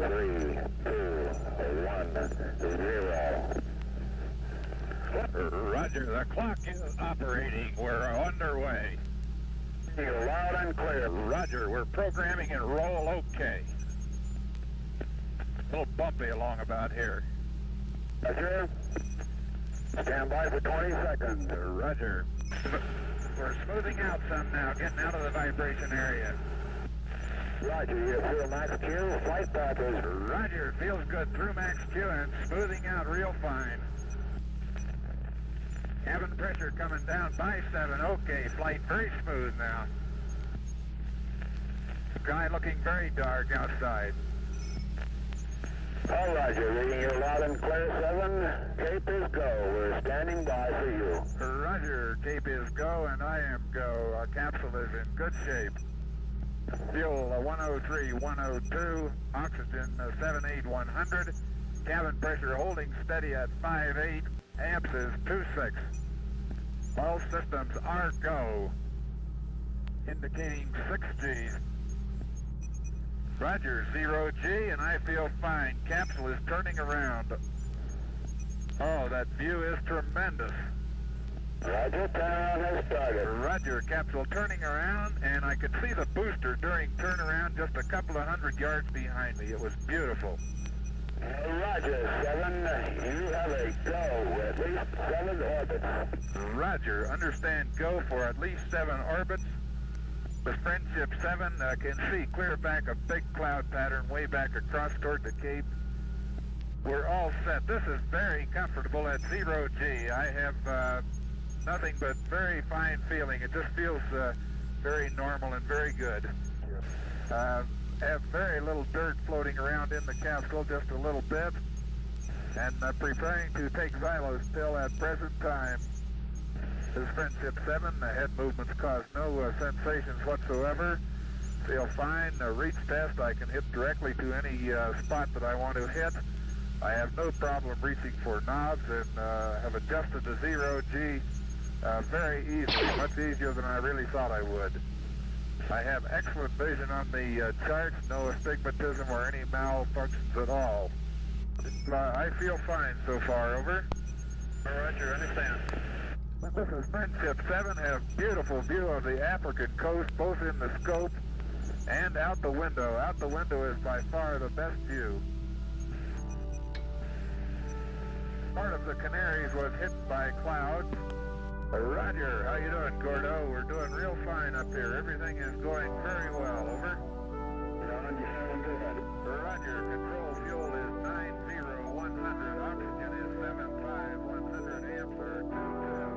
3, 2, 1, 0. Roger, the clock is operating. We're underway. You're loud and clear. Roger, we're programming and roll okay. A little bumpy along about here. Roger. Stand by for 20 seconds. Roger. We're smoothing out some now, getting out of the vibration area. Roger, you feel max Q, flight path is... Roger, feels good through max Q and smoothing out real fine. Cabin pressure coming down by 7. Okay, flight very smooth now. Sky looking very dark outside. All Roger, reading you loud and clear 7. Cape is go. We're standing by for you. Roger, Cape is go and I am go. Our capsule is in good shape. Fuel 103, 102, oxygen 78,100. Cabin pressure holding steady at 5.8. Amps is 2.6. All systems are go. Indicating 6 Gs. Roger, 0 G, and I feel fine. Capsule is turning around. Oh, that view is tremendous. Roger, turnaround has started. Roger, capsule turning around, and I could see the booster during turnaround just a couple of 100 yards behind me. It was beautiful. Roger, 7. You have a go with at least 7 orbits. Roger, understand go for at least 7 orbits. The Friendship 7 can see clear back a big cloud pattern way back across toward the Cape. We're all set. This is very comfortable at 0 G. I have nothing but very fine feeling. It just feels very normal and very good. Have very little dirt floating around in the capsule, just a little bit, and preparing to take Xylo's pill at present time. This is Friendship 7. The head movements cause no sensations whatsoever. Feel fine. Reach test, I can hit directly to any spot that I want to hit. I have no problem reaching for knobs and have adjusted to 0 G very easily, much easier than I really thought I would. I have excellent vision on the charts, no astigmatism or any malfunctions at all. I feel fine so far, over. Roger, understand. This is Friendship 7, have beautiful view of the African coast, both in the scope and out the window. Out the window is by far the best view. Part of the Canaries was hit by clouds. Roger, how you doing, Gordo? We're doing real fine up here. Everything is going very well, over. Roger, control fuel is 90,100, oxygen is 75,100, amps are 2.2.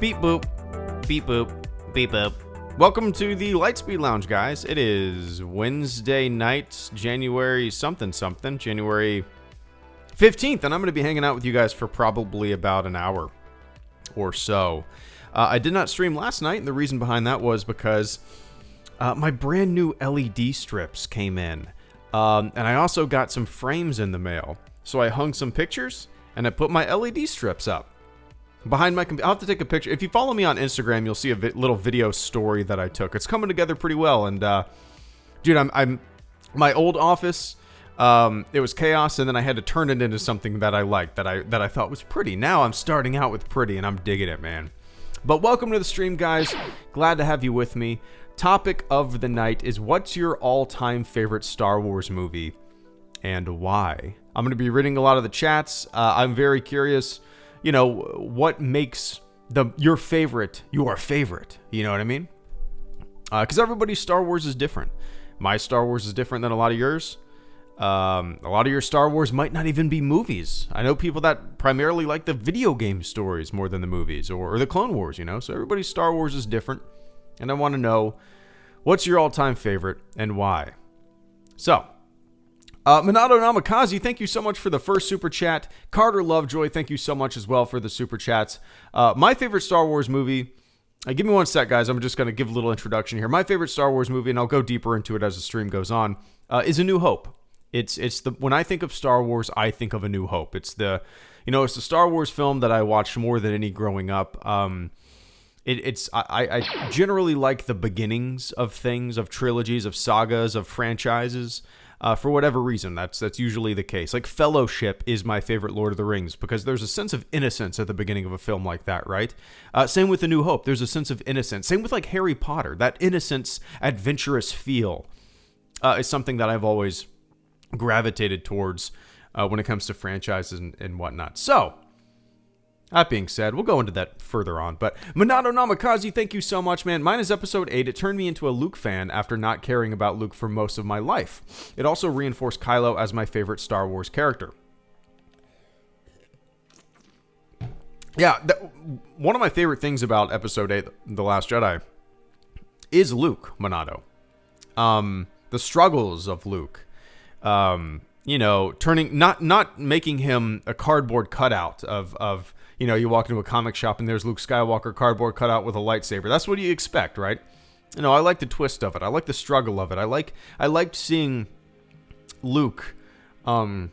Beep boop, beep boop, beep boop. Welcome to the Lightspeed Lounge, guys. It is Wednesday night, January January 15th, and I'm going to be hanging out with you guys for probably about an hour or so. I did not stream last night, and the reason behind that was because my brand new LED strips came in, and I also got some frames in the mail. So I hung some pictures, and I put my LED strips up behind my computer. I'll have to take a picture. If you follow me on Instagram, you'll see a little video story that I took. It's coming together pretty well, and dude, I'm my old office. It was chaos, and then I had to turn it into something that I liked, that I thought was pretty. Now I'm starting out with pretty, and I'm digging it, man. But welcome to the stream, guys. Glad to have you with me. Topic of the night is, what's your all-time favorite Star Wars movie, and why? I'm going to be reading a lot of the chats. I'm very curious, you know, what makes your favorite your favorite? You know what I mean? Because everybody's Star Wars is different. My Star Wars is different than a lot of yours. A lot of your Star Wars might not even be movies. I know people that primarily like the video game stories more than the movies, or the Clone Wars, you know? So everybody's Star Wars is different. And I want to know, what's your all-time favorite and why? So, Minato Namikaze, thank you so much for the first super chat. Carter Lovejoy, thank you so much as well for the super chats. My favorite Star Wars movie, give me one sec, guys. I'm just going to give a little introduction here. My favorite Star Wars movie, and I'll go deeper into it as the stream goes on, is A New Hope. It's when I think of Star Wars, I think of A New Hope. It's the Star Wars film that I watched more than any growing up. I generally like the beginnings of things, of trilogies, of sagas, of franchises. For whatever reason, that's usually the case. Like Fellowship is my favorite Lord of the Rings because there's a sense of innocence at the beginning of a film like that, right? Same with A New Hope. There's a sense of innocence. Same with like Harry Potter. That innocence, adventurous feel is something that I've always gravitated towards when it comes to franchises and whatnot. So, that being said, we'll go into that further on. But Minato Namikaze, thank you so much, man. Mine is episode 8. It turned me into a Luke fan after not caring about Luke for most of my life. It also reinforced Kylo as my favorite Star Wars character. Yeah, one of my favorite things about episode 8, The Last Jedi, is Luke, Minato. The struggles of Luke. Turning, not making him a cardboard cutout of you walk into a comic shop and there's Luke Skywalker cardboard cutout with a lightsaber. That's what you expect, right? I like the twist of it. I like the struggle of it. I liked seeing Luke down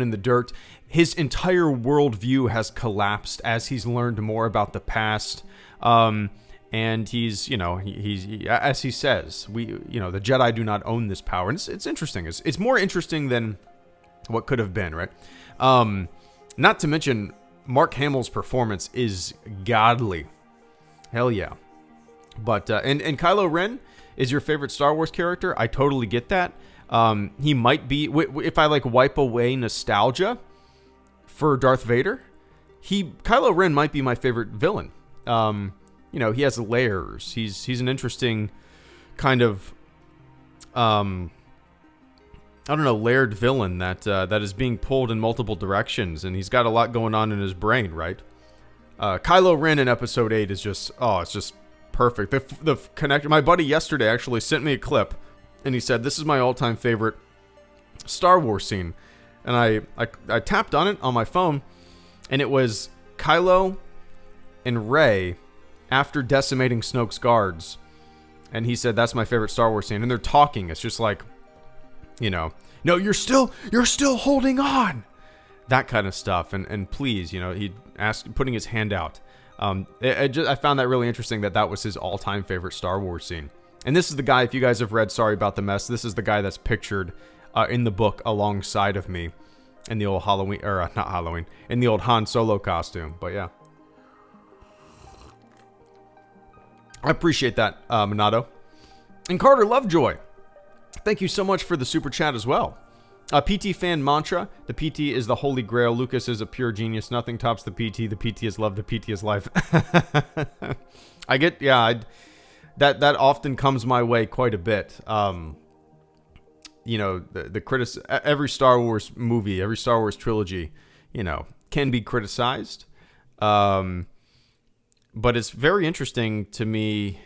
in the dirt. His entire worldview has collapsed as he's learned more about the past. And he's as he says, the Jedi do not own this power. And it's interesting. It's more interesting than what could have been, right? Not to mention, Mark Hamill's performance is godly. Hell yeah. But, and Kylo Ren is your favorite Star Wars character. I totally get that. He might be, if I wipe away nostalgia for Darth Vader, Kylo Ren might be my favorite villain. He has layers. He's an interesting kind of, layered villain that is being pulled in multiple directions, and he's got a lot going on in his brain, right? Kylo Ren in episode 8 is just, it's just perfect. The connection. My buddy yesterday actually sent me a clip, and he said, this is my all-time favorite Star Wars scene. And I tapped on it on my phone, and it was Kylo and Rey after decimating Snoke's guards. And he said, that's my favorite Star Wars scene. And they're talking. It's just like, no, you're still holding on. That kind of stuff. And please, he asked, putting his hand out. I found that really interesting that was his all-time favorite Star Wars scene. And this is the guy, if you guys have read Sorry About the Mess, this is the guy that's pictured in the book alongside of me in the old in the old Han Solo costume. But yeah. I appreciate that, Minato. And Carter Lovejoy, thank you so much for the super chat as well. PT fan mantra, the PT is the holy grail. Lucas is a pure genius. Nothing tops the PT. The PT is love. The PT is life. That often comes my way quite a bit. Every Star Wars movie, every Star Wars trilogy, can be criticized. But it's very interesting to me,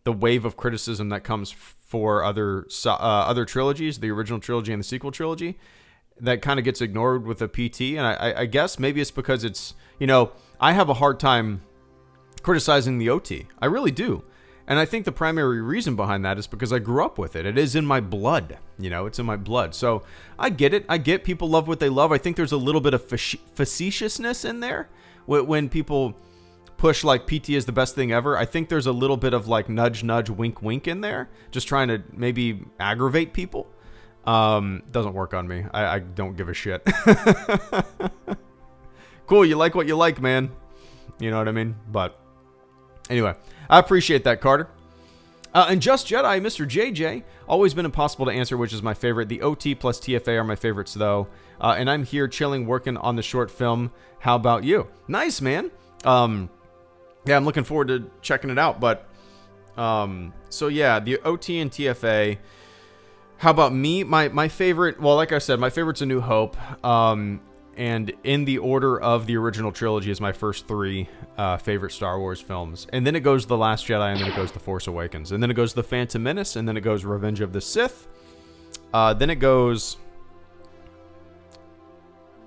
the wave of criticism that comes for other trilogies, the original trilogy and the sequel trilogy, that kind of gets ignored with the PT. And I guess maybe it's because it's, I have a hard time criticizing the OT. I really do. And I think the primary reason behind that is because I grew up with it. It is in my blood. It's in my blood. So I get it. I get people love what they love. I think there's a little bit of facetiousness in there when people push like PT is the best thing ever. I think there's a little bit of like nudge, nudge, wink, wink in there. Just trying to maybe aggravate people. Doesn't work on me. I don't give a shit. Cool. You like what you like, man. You know what I mean? But anyway, I appreciate that, Carter. And Just Jedi, Mr. JJ, always been impossible to answer which is my favorite. The OT plus TFA are my favorites, though. And I'm here chilling, working on the short film. How about you? Nice, man. Yeah, I'm looking forward to checking it out. But, so yeah, the OT and TFA. How about me? My favorite, well, like I said, my favorite's A New Hope. And in the order of the original trilogy is my first three favorite Star Wars films. And then it goes The Last Jedi, and then it goes The Force Awakens. And then it goes The Phantom Menace, and then it goes Revenge of the Sith. Then it goes...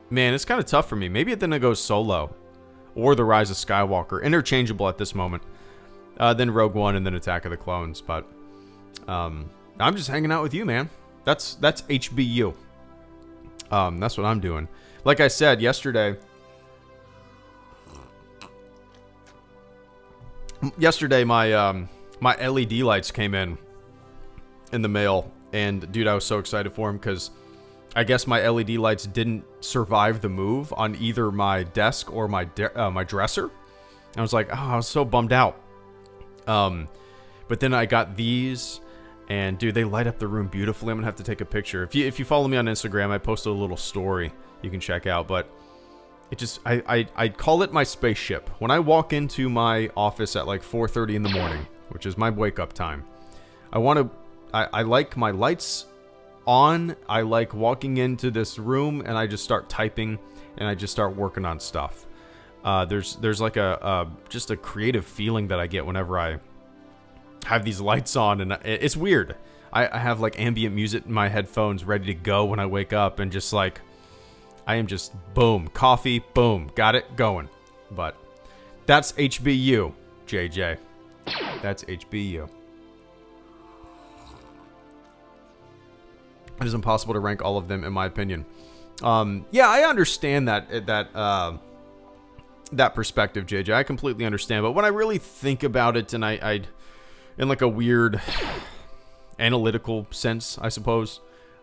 Man, it's kind of tough for me. Maybe then it goes Solo or The Rise of Skywalker. Interchangeable at this moment. Then Rogue One, and then Attack of the Clones. But I'm just hanging out with you, man. That's HBU. That's what I'm doing. Like I said yesterday, my LED lights came in the mail, and dude, I was so excited for them because I guess my LED lights didn't survive the move on either my desk or my dresser. And I was like, oh, I was so bummed out. But then I got these. And dude, they light up the room beautifully. I'm gonna have to take a picture. If you follow me on Instagram, I posted a little story you can check out. But it just, I call it my spaceship. When I walk into my office at like 4:30 in the morning, which is my wake up time, I like my lights on. I like walking into this room and I just start typing and I just start working on stuff. There's like just a creative feeling that I get whenever I have these lights on, and it's weird. I have like ambient music in my headphones ready to go when I wake up, and just like I am just boom, coffee, boom, got it going. But that's HBU, JJ. That's HBU. It is impossible to rank all of them, in my opinion. Yeah, I understand that perspective, JJ. I completely understand. But when I really think about it, and I in like a weird analytical sense, I suppose,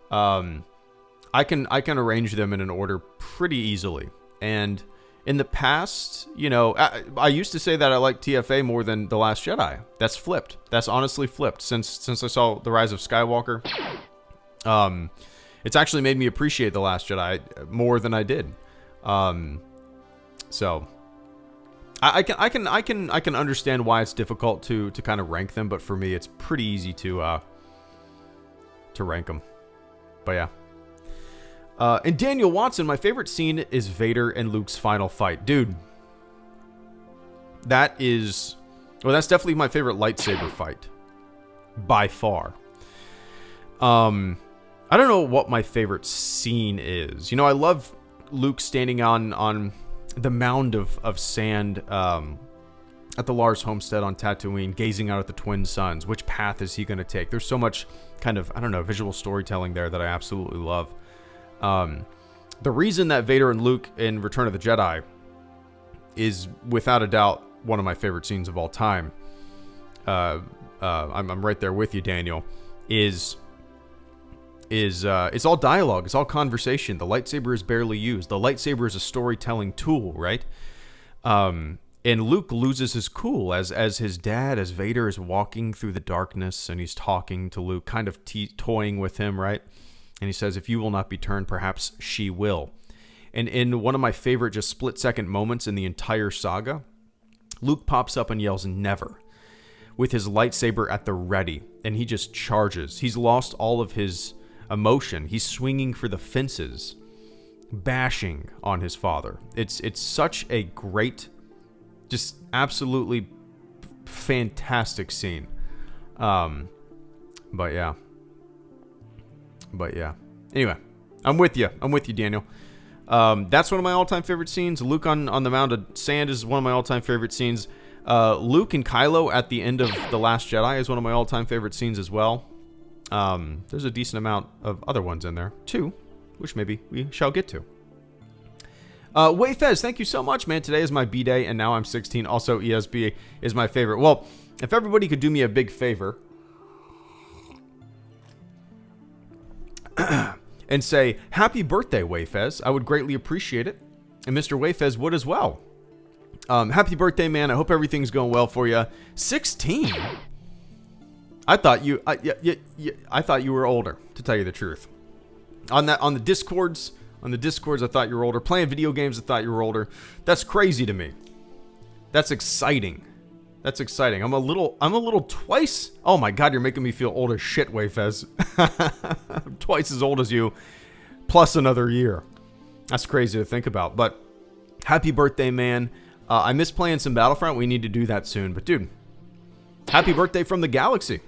I can arrange them in an order pretty easily. And in the past, I used to say that I like TFA more than The Last Jedi. That's flipped. That's honestly flipped since I saw The Rise of Skywalker. It's actually made me appreciate The Last Jedi more than I did. So I can understand why it's difficult to kind of rank them, but for me it's pretty easy to rank them. But yeah. And Daniel Watson, my favorite scene is Vader and Luke's final fight. Dude, that's definitely my favorite lightsaber fight by far. I don't know what my favorite scene is. I love Luke standing on the mound of sand at the Lars homestead on Tatooine, gazing out at the twin suns. Which path is he going to take? There's so much kind of, visual storytelling there that I absolutely love. The reason that Vader and Luke in Return of the Jedi is without a doubt one of my favorite scenes of all time. I'm right there with you, Daniel. Is it's all dialogue, it's all conversation. The lightsaber is barely used. The lightsaber is a storytelling tool, right? And Luke loses his cool as his dad, as Vader is walking through the darkness, and he's talking to Luke, kind of toying with him, right? And he says, "If you will not be turned, perhaps she will." And in one of my favorite just split-second moments in the entire saga, Luke pops up and yells, "Never," with his lightsaber at the ready, and he just charges. He's lost all of his emotion. He's swinging for the fences, bashing on his father. It's such a great Just absolutely fantastic scene. But yeah. Anyway, I'm with you, Daniel. That's one of my all-time favorite scenes. Luke on the Mound of Sand is one of my all-time favorite scenes. Luke and Kylo at the end of The Last Jedi is one of my all-time favorite scenes as well. There's a decent amount of other ones in there, too, which maybe we shall get to. Wayfez, thank you so much, man. Today is my B-Day, and now I'm 16. Also, ESB is my favorite. Well, if everybody could do me a big favor and say, happy birthday, Wayfez, I would greatly appreciate it. And Mr. Wayfez would as well. Happy birthday, man. I hope everything's going well for you. 16? I thought you were older, to tell you the truth. On the Discords, I thought you were older. Playing video games, I thought you were older. That's crazy to me. That's exciting. I'm a little twice. Oh my God, you're making me feel old as shit, Wayfez. I'm twice as old as you, plus another year. That's crazy to think about. But happy birthday, man. I miss playing some Battlefront. We need to do that soon. But dude, happy birthday from the galaxy.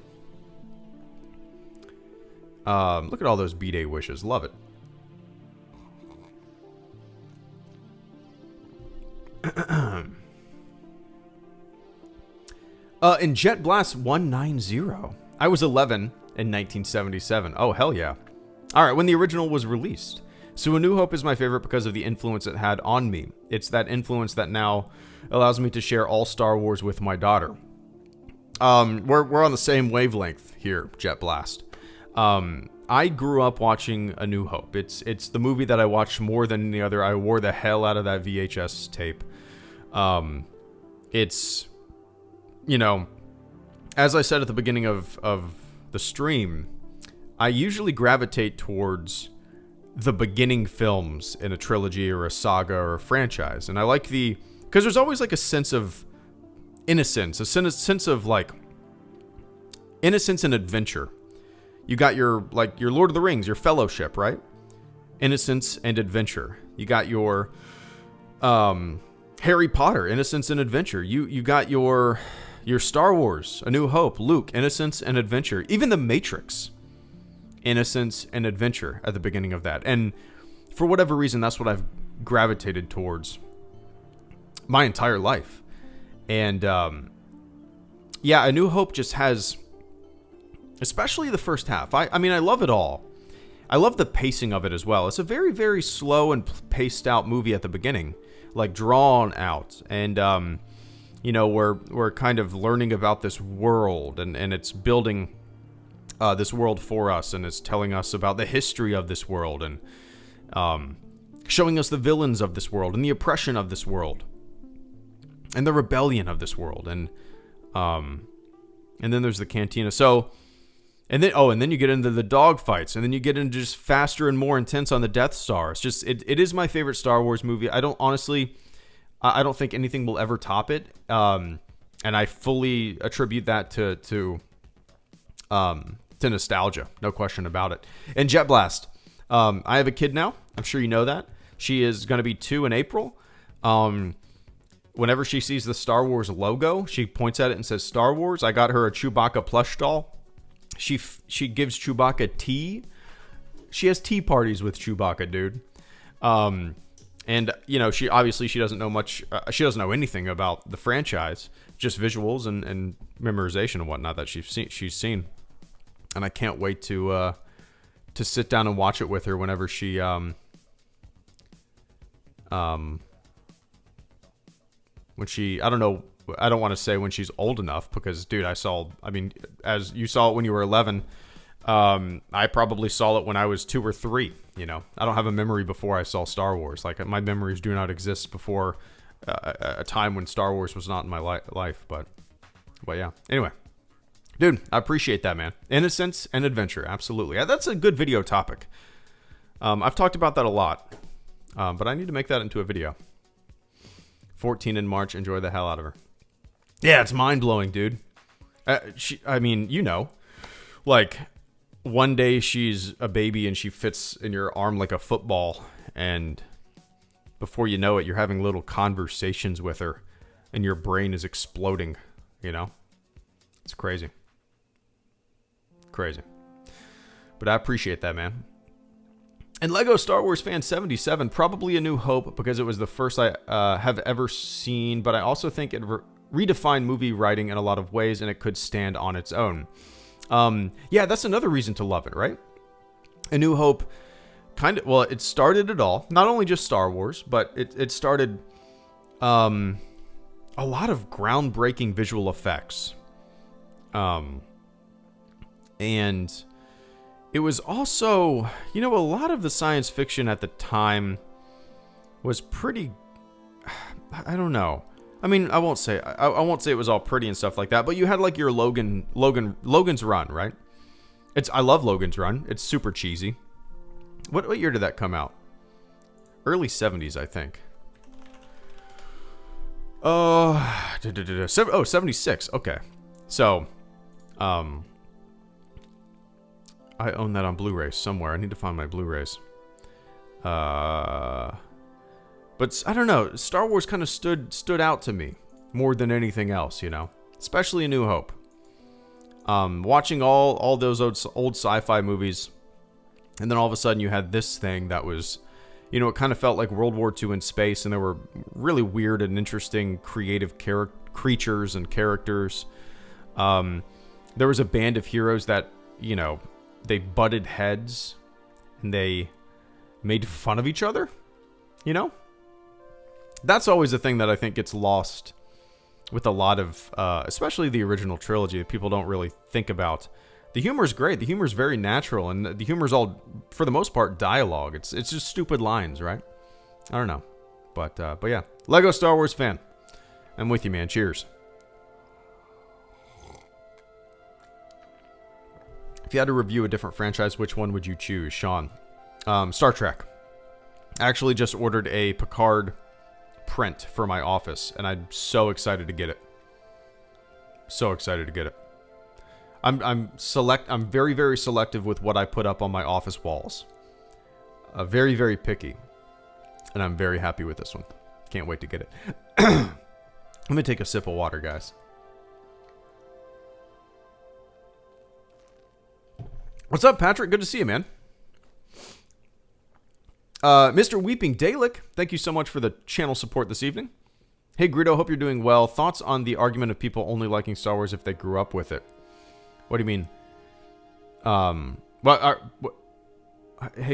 Look at all those B-Day wishes. Love it. In Jet Blast 190, I was 11 in 1977. Oh, hell yeah. All right, when the original was released. So A New Hope is my favorite because of the influence it had on me. It's that influence that now allows me to share all Star Wars with my daughter. We're on the same wavelength here, Jet Blast. I grew up watching A New Hope. It's the movie that I watched more than any other. I wore the hell out of that VHS tape. It's, you know, as I said at the beginning of the stream, I usually gravitate towards the beginning films in a trilogy or a saga or a franchise. And I like because there's always like a sense of innocence, a sense of like innocence and adventure. You got your Lord of the Rings, your Fellowship, right? Innocence and adventure. You got your Harry Potter, innocence and adventure. You got your Star Wars, A New Hope, Luke, innocence and adventure. Even The Matrix, innocence and adventure at the beginning of that. And for whatever reason, that's what I've gravitated towards my entire life. And yeah, A New Hope just has, especially the first half. I mean, I love it all. I love the pacing of it as well. It's a very, very slow and paced out movie at the beginning, like drawn out. And, you know, we're kind of learning about this world, and it's building this world for us, and it's telling us about the history of this world, and showing us the villains of this world, and the oppression of this world, and the rebellion of this world. And then there's the cantina. So, and then you get into the dogfights, and then you get into just faster and more intense on the Death Star. It's just, it is my favorite Star Wars movie. I don't think anything will ever top it. And I fully attribute that to nostalgia. No question about it. And Jet Blast. I have a kid now. I'm sure you know that. She is going to be 2 in April. Whenever she sees the Star Wars logo, she points at it and says Star Wars. I got her a Chewbacca plush doll. She gives Chewbacca tea. She has tea parties with Chewbacca, dude. And you know, she doesn't know much. She doesn't know anything about the franchise, just visuals and memorization and whatnot that she's seen. And I can't wait to sit down and watch it with her whenever she when she, I don't know, I don't want to say when she's old enough, because dude, as you saw it when you were 11, I probably saw it when I was 2 or 3. You know, I don't have a memory before I saw Star Wars. Like, my memories do not exist before a time when Star Wars was not in my life. But yeah. Anyway, dude, I appreciate that, man. Innocence and adventure, absolutely. That's a good video topic. I've talked about that a lot, but I need to make that into a video. 14 in March. Enjoy the hell out of her. Yeah, it's mind blowing, dude. You know, like, one day she's a baby and she fits in your arm like a football, and before you know it, you're having little conversations with her and your brain is exploding, you know? It's crazy. Crazy. But I appreciate that, man. And Lego Star Wars Fan 77, probably A New Hope, because it was the first I have ever seen, but I also think it redefined movie writing in a lot of ways, and it could stand on its own. Yeah, that's another reason to love it, right? A New Hope it started it all. Not only just Star Wars, but it started a lot of groundbreaking visual effects. And it was also, a lot of the science fiction at the time was pretty, I don't know. I mean, I won't say it was all pretty and stuff like that, but you had like your Logan's Run, right? I love Logan's Run. It's super cheesy. What year did that come out? Early 70s, I think. 76. Okay. So, I own that on Blu-ray somewhere. I need to find my Blu-rays. But I don't know. Star Wars kind of stood out to me more than anything else, especially A New Hope. Watching all those old sci-fi movies, and then all of a sudden you had this thing that was, it kind of felt like World War II in space, and there were really weird and interesting creative creatures and characters. There was a band of heroes that, they butted heads, and they made fun of each other, That's always a thing that I think gets lost with a lot of, especially the original trilogy, that people don't really think about. The humor is great. The humor is very natural, and the humor is all, for the most part, dialogue. It's just stupid lines, right? I don't know, but yeah, Lego Star Wars fan. I'm with you, man. Cheers. If you had to review a different franchise, which one would you choose, Sean? Star Trek. I actually just ordered a Picard print for my office, and I'm so excited to get it. So excited to get it. I'm very, very selective with what I put up on my office walls. Very, very picky. And I'm very happy with this one. Can't wait to get it. Let me take a sip of water, guys. What's up, Patrick? Good to see you, man. Mr. Weeping Dalek, thank you so much for the channel support this evening. Hey, Greedo, hope you're doing well. Thoughts on the argument of people only liking Star Wars if they grew up with it? What do you mean? Hey,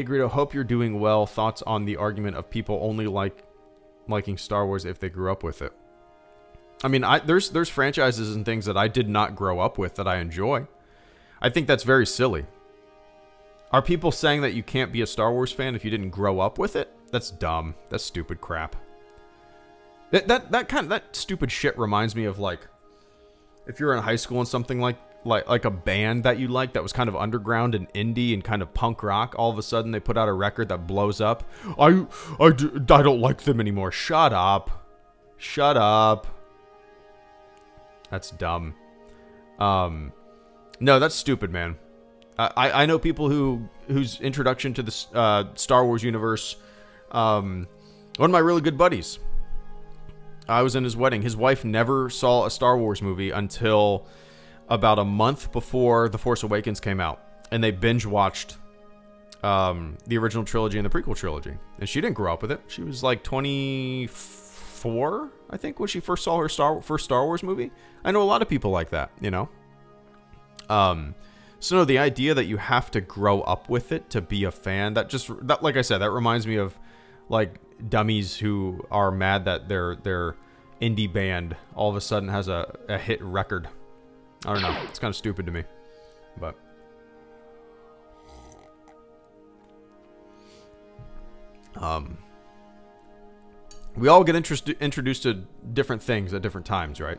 Greedo, hope you're doing well. Thoughts on the argument of people only liking Star Wars if they grew up with it? I mean, there's franchises and things that I did not grow up with that I enjoy. I think that's very silly. Are people saying that you can't be a Star Wars fan if you didn't grow up with it? That's dumb. That's stupid crap. That stupid shit reminds me of, like, if you're in high school and something like a band that you like that was kind of underground and indie and kind of punk rock, all of a sudden they put out a record that blows up. I don't like them anymore. Shut up. That's dumb. No, that's stupid, man. I know people whose introduction to the Star Wars universe, one of my really good buddies, I was in his wedding. His wife never saw a Star Wars movie until about a month before The Force Awakens came out. And they binge watched the original trilogy and the prequel trilogy. And she didn't grow up with it. She was like 24, I think, when she first saw her first Star Wars movie. I know a lot of people like that, So no, the idea that you have to grow up with it to be a fan, that like I said, that reminds me of like dummies who are mad that their indie band all of a sudden has a hit record. I don't know. It's kind of stupid to me. But we all get introduced to different things at different times, right?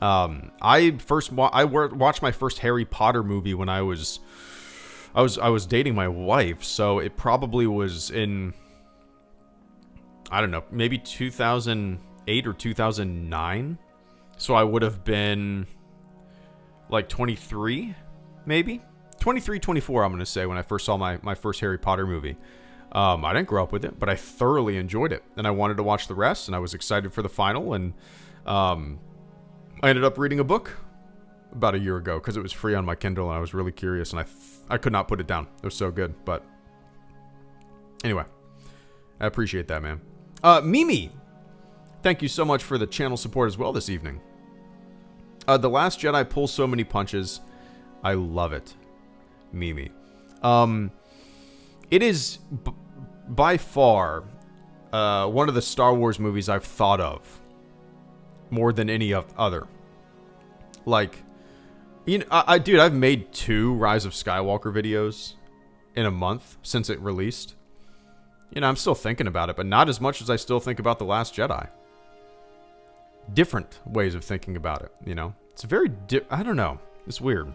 I watched my first Harry Potter movie when I was dating my wife, so it probably was in, I don't know, maybe 2008 or 2009. So I would have been like 23, maybe 23, 24. I'm gonna say when I first saw my first Harry Potter movie. I didn't grow up with it, but I thoroughly enjoyed it, and I wanted to watch the rest, and I was excited for the final, and I ended up reading a book about a year ago because it was free on my Kindle and I was really curious and I could not put it down. It was so good. But anyway, I appreciate that, man. Mimi, thank you so much for the channel support as well this evening. The Last Jedi pulls so many punches. I love it. Mimi. It is by far one of the Star Wars movies I've thought of more than any other. Like, you know, dude, I've made 2 Rise of Skywalker videos in a month since it released. You know, I'm still thinking about it, but not as much as I still think about The Last Jedi. Different ways of thinking about it, you know? It's very, I don't know. It's weird.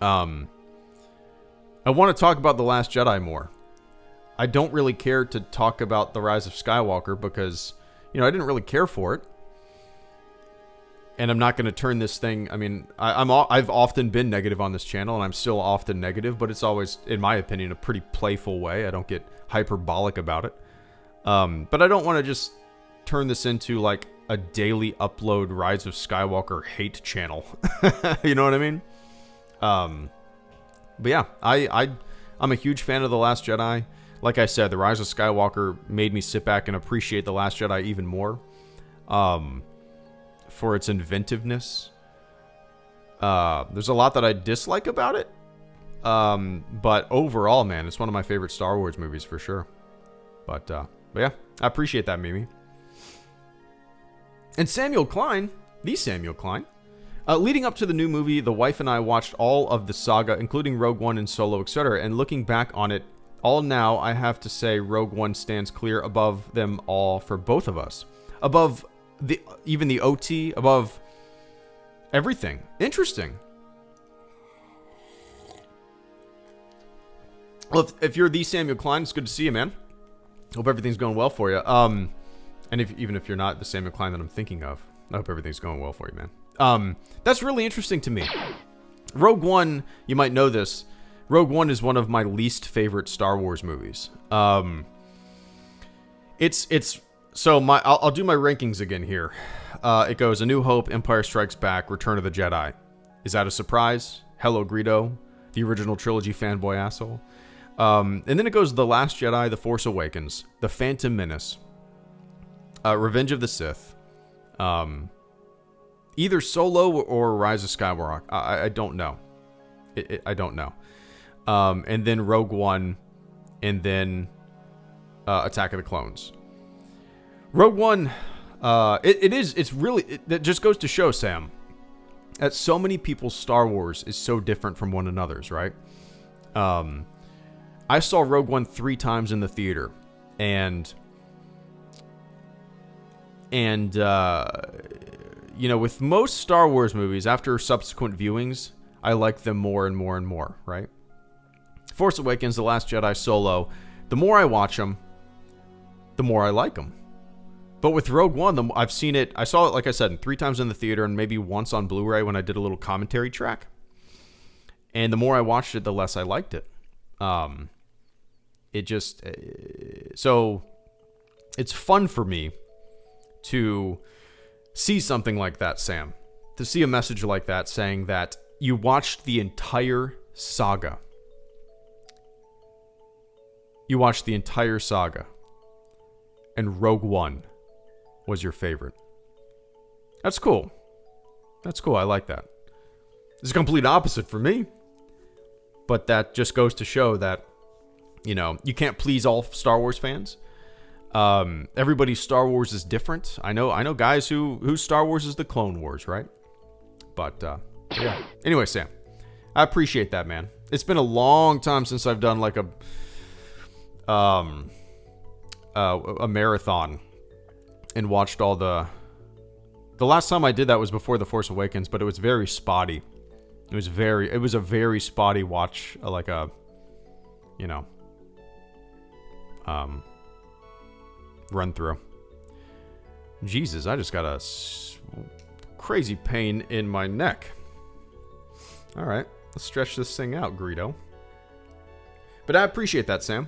I want to talk about The Last Jedi more. I don't really care to talk about The Rise of Skywalker because, you know, I didn't really care for it. And I'm not going to turn this thing, I mean, I've often been negative on this channel, and I'm still often negative, but it's always, in my opinion, a pretty playful way. I don't get hyperbolic about it. But I don't want to just turn this into, like, a daily upload Rise of Skywalker hate channel. You know what I mean? But yeah, I'm a huge fan of The Last Jedi. Like I said, The Rise of Skywalker made me sit back and appreciate The Last Jedi even more. For its inventiveness. There's a lot that I dislike about it. But overall, man, it's one of my favorite Star Wars movies for sure. But yeah, I appreciate that, Mimi. And Samuel Klein, the Samuel Klein, leading up to the new movie, the wife and I watched all of the saga, including Rogue One and Solo, etc. And looking back on it all now, I have to say Rogue One stands clear above them all for both of us. Above even the OT, above everything. Interesting. Well, if you're the Samuel Klein, it's good to see you, man. Hope everything's going well for you. And even if you're not the Samuel Klein that I'm thinking of, I hope everything's going well for you, man. That's really interesting to me. Rogue One, you might know this. Rogue One is one of my least favorite Star Wars movies. I'll do my rankings again here. It goes A New Hope, Empire Strikes Back, Return of the Jedi. Is that a surprise? HelloGreedo, the original trilogy fanboy asshole. And then it goes The Last Jedi, The Force Awakens, The Phantom Menace, Revenge of the Sith, either Solo or Rise of Skywalker. I don't know. I don't know. And then Rogue One, and then Attack of the Clones. Rogue One, it just goes to show, Sam, that so many people's Star Wars is so different from one another's, right? I saw Rogue One 3 times in the theater, and you know, with most Star Wars movies, after subsequent viewings, I like them more and more and more, right? Force Awakens, The Last Jedi, Solo, the more I watch them, the more I like them. But with Rogue One, I saw it, like I said, 3 times in the theater and maybe once on Blu-ray when I did a little commentary track. And the more I watched it, the less I liked it. So it's fun for me to see something like that, Sam. To see a message like that saying that you watched the entire saga. You watched the entire saga. And Rogue One was your favorite. That's cool. That's cool. I like that. It's a complete opposite for me. But that just goes to show that, you know, you can't please all Star Wars fans. Everybody's Star Wars is different. I know guys whose Star Wars is the Clone Wars, right? But yeah. Anyway, Sam, I appreciate that, man. It's been a long time since I've done like a marathon and watched all the last time I did that was before The Force Awakens, but it was very spotty. It was a very spotty watch, like a, you know, run through. Jesus, I just got a crazy pain in my neck. All right, let's stretch this thing out, Greedo. But I appreciate that, Sam.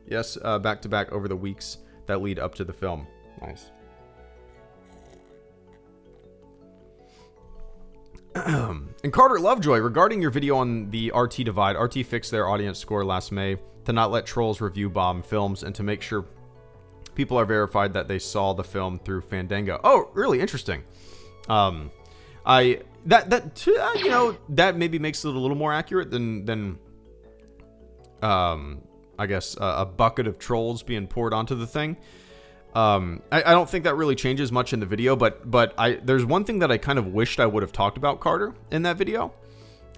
Yes, back to back over the weeks that lead up to the film. Nice. And Carter Lovejoy, regarding your video on the RT divide, RT fixed their audience score last May to not let trolls review bomb films and to make sure people are verified that they saw the film through Fandango. Oh, really interesting. That maybe makes it a little more accurate than I guess a bucket of trolls being poured onto the thing. I don't think that really changes much in the video, but there's one thing that I kind of wished I would have talked about, Carter, in that video,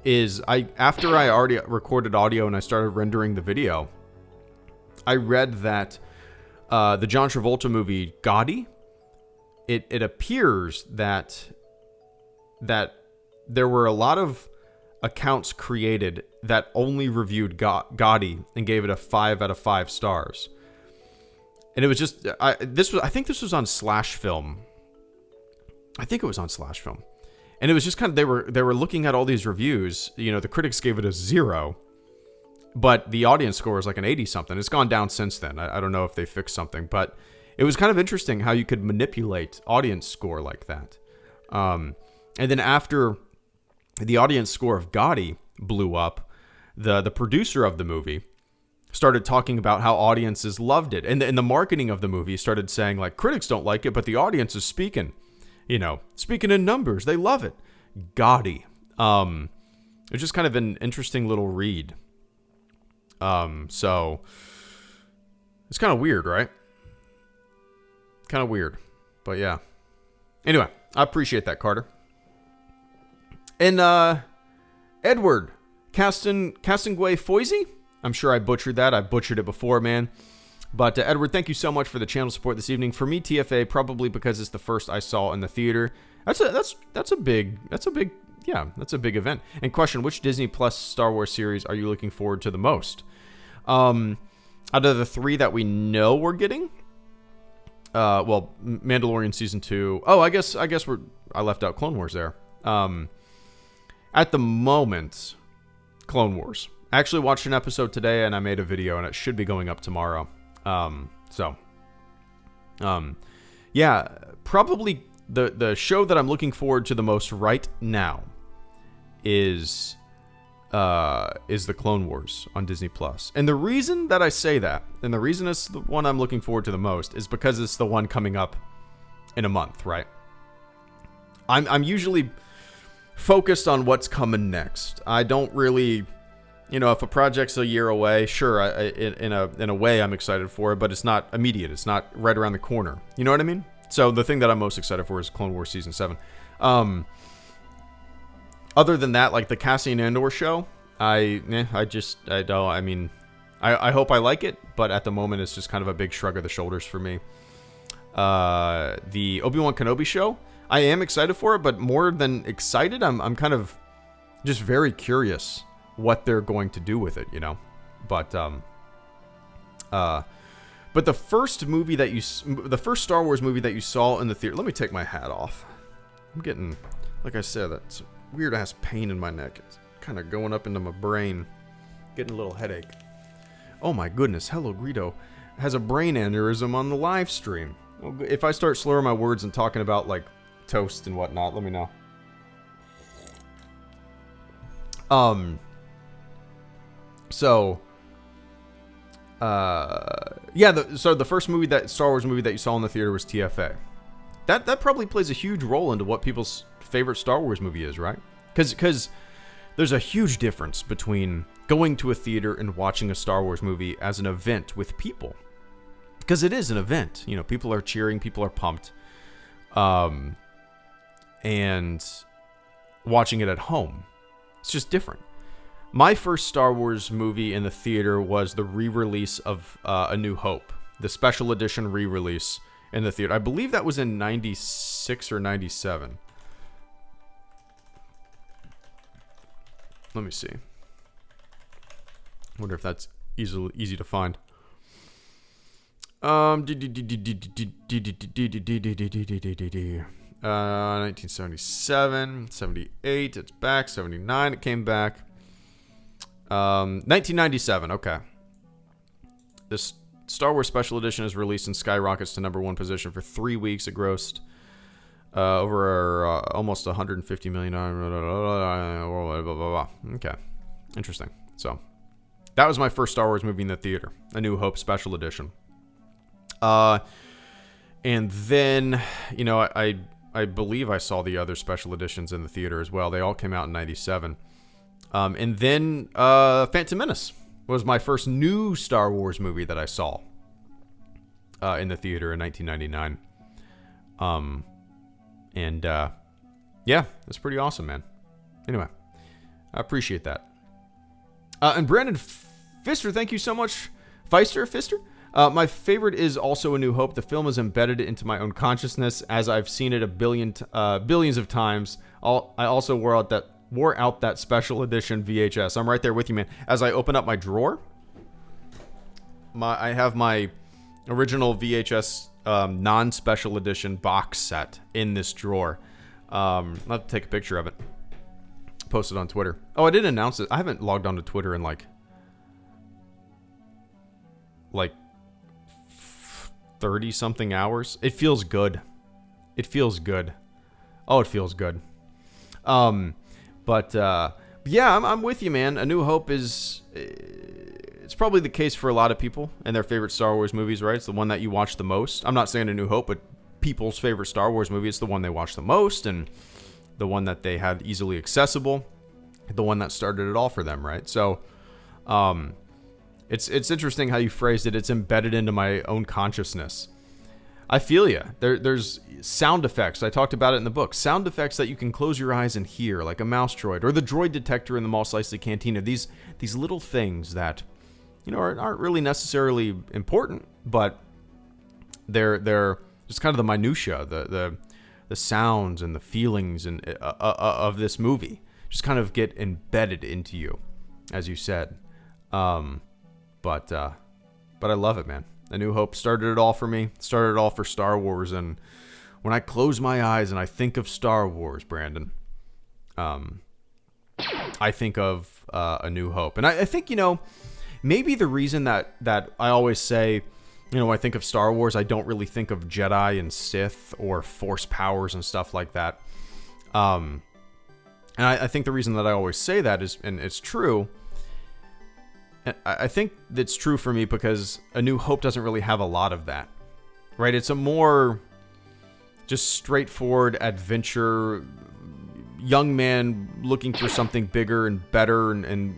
is after I already recorded audio and I started rendering the video, I read that the John Travolta movie Gotti, it appears that there were a lot of accounts created that only reviewed Gotti and gave it a 5 out of 5 stars. And it was just, I think this was on Slash Film. I think it was on Slash Film. And it was just kind of, they were looking at all these reviews. You know, the critics gave it a 0, but the audience score was like an 80-something. It's gone down since then. I don't know if they fixed something, but it was kind of interesting how you could manipulate audience score like that. And then after the audience score of Gotti blew up, the producer of the movie started talking about how audiences loved it. And the marketing of the movie started saying, like, critics don't like it, but the audience is speaking in numbers. They love it. Gotti. It's just kind of an interesting little read. So it's kind of weird, right? Kind of weird, but yeah. Anyway, I appreciate that, Carter. And, Edward Castingue Foisey? I'm sure I butchered that. I butchered it before, man. But Edward, thank you so much for the channel support this evening. For me, TFA, probably because it's the first I saw in the theater. That's a big event. And question, which Disney Plus Star Wars series are you looking forward to the most? Out of the 3 that we know we're getting, Mandalorian season 2. Oh, I guess I left out Clone Wars there. At the moment, Clone Wars. I actually watched an episode today and I made a video and it should be going up tomorrow. Yeah, probably the show that I'm looking forward to the most right now is the Clone Wars on Disney Plus. And the reason that I say that, and the reason it's the one I'm looking forward to the most, is because it's the one coming up in a month, right? I'm usually focused on what's coming next. I don't really, if a project's a year away, sure, in a way I'm excited for it, but it's not immediate. It's not right around the corner. You know what I mean? So the thing that I'm most excited for is Clone Wars Season 7. Other than that, like the Cassian Andor show, I hope I like it, but at the moment it's just kind of a big shrug of the shoulders for me. The Obi-Wan Kenobi show, I am excited for it, but more than excited, I'm kind of just very curious what they're going to do with it, But the first Star Wars movie that you saw in the theater. Let me take my hat off. I'm getting, like I said, that's weird ass pain in my neck. It's kind of going up into my brain, getting a little headache. Oh my goodness, HelloGreedo has a brain aneurysm on the live stream. Well, if I start slurring my words and talking about like toast and whatnot, let me know. So the first Star Wars movie that you saw in the theater was TFA. That probably plays a huge role into what people's favorite Star Wars movie is, right? Because there's a huge difference between going to a theater and watching a Star Wars movie as an event with people. Because it is an event. People are cheering, people are pumped. And watching it at home, it's just different. My first Star Wars movie in the theater was the re-release of A New Hope, the special edition re-release in the theater. I believe that was in 96 or 97. Let me see. Wonder if that's easy to find. 1977, 78, it's back. 79, it came back. 1997, okay. This Star Wars Special Edition is released and skyrockets to #1 position for 3 weeks. It grossed over almost 150 million. Blah, blah, blah. Okay, interesting. So that was my first Star Wars movie in the theater, A New Hope Special Edition. And then, you know, I believe I saw the other special editions in the theater as well. They all came out in 97. And then Phantom Menace was my first new Star Wars movie that I saw in the theater in 1999. Yeah, it's pretty awesome, man. Anyway, I appreciate that. And Brandon Pfister, thank you so much. Pfister? My favorite is also A New Hope. The film is embedded into my own consciousness as I've seen it billions of times. I also wore out that special edition VHS. I'm right there with you, man. As I open up my drawer, I have my original VHS non-special edition box set in this drawer. I'll have to take a picture of it. Post it on Twitter. Oh, I didn't announce it. I haven't logged on to Twitter in like 30 something hours. It feels good. Oh, it feels good. But yeah, I'm with you, man. A New Hope it's probably the case for a lot of people and their favorite Star Wars movies, right? It's the one that you watch the most. I'm not saying A New Hope, but people's favorite Star Wars movie, it's the one they watch the most and the one that they had easily accessible, the one that started it all for them, right? So it's interesting how you phrased it. It's embedded into my own consciousness. I feel you. There's sound effects. I talked about it in the book. Sound effects that you can close your eyes and hear, like a mouse droid or the droid detector in the Mos Eisley Cantina. These little things that, you know, aren't really necessarily important, but they're just kind of the minutia, the sounds and the feelings and of this movie just kind of get embedded into you, as you said. But I love it, man. A New Hope started it all for me, started it all for Star Wars. And when I close my eyes and I think of Star Wars, Brandon, I think of A New Hope. And I think, you know, maybe the reason that I always say, you know, when I think of Star Wars, I don't really think of Jedi and Sith or Force powers and stuff like that. And I think the reason that I always say that is, and it's true, I think that's true for me because A New Hope doesn't really have a lot of that, right? It's a more just straightforward adventure, young man looking for something bigger and better and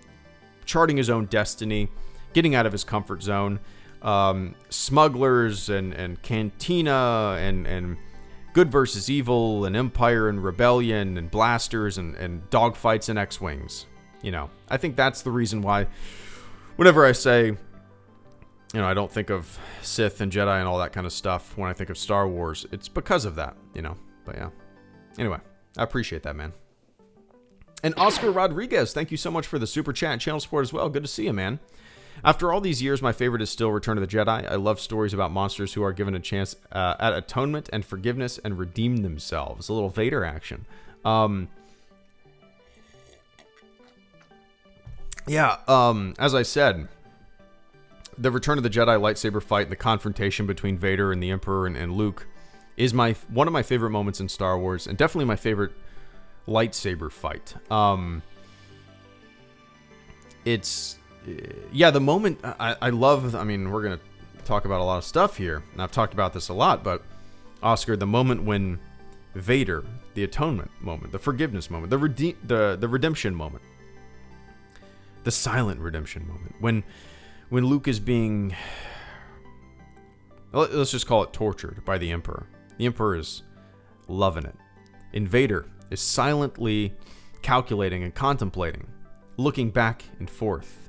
charting his own destiny, getting out of his comfort zone. Smugglers and cantina and good versus evil and empire and rebellion and blasters and dogfights and X-Wings. You know, I think that's the reason why whenever I say, you know, I don't think of Sith and Jedi and all that kind of stuff when I think of Star Wars, it's because of that, you know. But yeah. Anyway, I appreciate that, man. And Oscar Rodriguez, thank you so much for the super chat and channel support as well. Good to see you, man. After all these years, my favorite is still Return of the Jedi. I love stories about monsters who are given a chance at atonement and forgiveness and redeem themselves. A little Vader action. As I said, the Return of the Jedi lightsaber fight, the confrontation between Vader and the Emperor and Luke is one of my favorite moments in Star Wars, and definitely my favorite lightsaber fight. The moment I love, I mean, we're going to talk about a lot of stuff here, and I've talked about this a lot, but Oscar, the moment when Vader, the atonement moment, the forgiveness moment, the redemption moment, the silent redemption moment, when Luke is being, let's just call it tortured by the Emperor. The Emperor is loving it. And Vader is silently calculating and contemplating, looking back and forth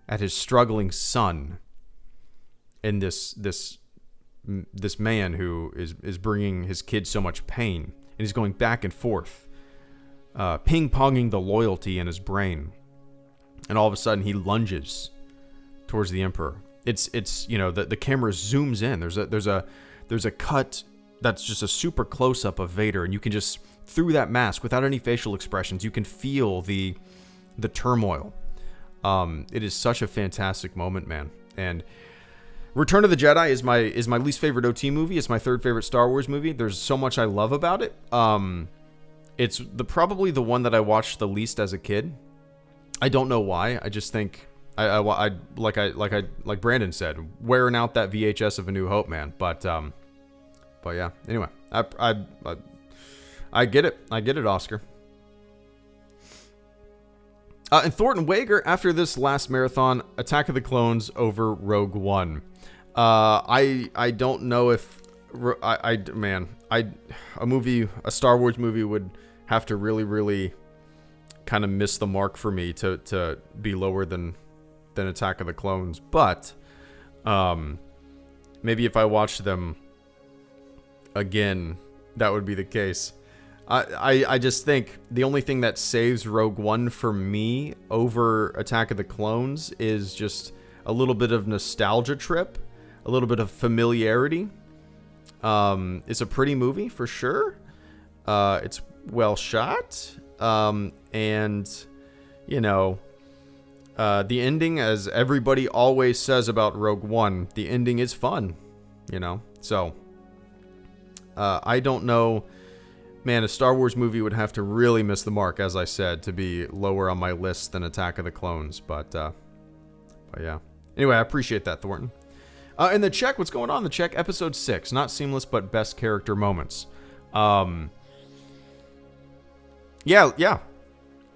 at his struggling son and this man who is bringing his kid so much pain. And he's going back and forth, ping-ponging the loyalty in his brain. And all of a sudden he lunges towards the Emperor. It's you know, the camera zooms in. There's a cut that's just a super close-up of Vader, and you can just, through that mask, without any facial expressions, you can feel the turmoil. It is such a fantastic moment, man. And Return of the Jedi is my least favorite OT movie. It's my third favorite Star Wars movie. There's so much I love about it. It's probably the one that I watched the least as a kid. I don't know why. I just think like Brandon said, wearing out that VHS of A New Hope, man. But yeah. Anyway, I get it. I get it, Oscar. And Thornton Wager, after this last marathon, Attack of the Clones over Rogue One. I don't know if a Star Wars movie would have to really kind of miss the mark for me to be lower than Attack of the Clones. But maybe if I watched them again, that would be the case. I just think the only thing that saves Rogue One for me over Attack of the Clones is just a little bit of nostalgia trip, a little bit of familiarity. It's a pretty movie for sure. It's well shot. And, you know, the ending, as everybody always says about Rogue One, the ending is fun, you know? So, I don't know. Man, a Star Wars movie would have to really miss the mark, as I said, to be lower on my list than Attack of the Clones. But yeah. Anyway, I appreciate that, Thornton. In the check, what's going on? The check, episode 6, not seamless, but best character moments. Yeah.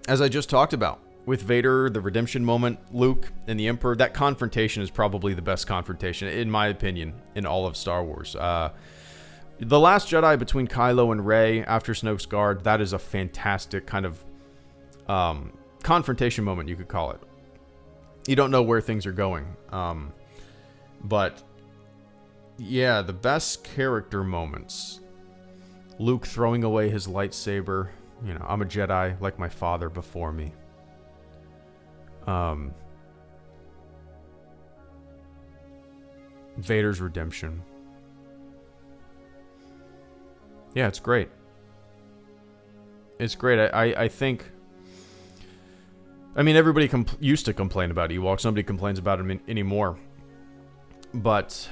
As I just talked about, with Vader, the redemption moment, Luke, and the Emperor, that confrontation is probably the best confrontation, in my opinion, in all of Star Wars. The Last Jedi between Kylo and Rey after Snoke's Guard, that is a fantastic kind of confrontation moment, you could call it. You don't know where things are going. But, yeah, the best character moments. Luke throwing away his lightsaber. You know, I'm a Jedi like my father before me. Vader's redemption. Yeah, it's great. It's great. I think... I mean, everybody used to complain about Ewoks. Nobody complains about them anymore. But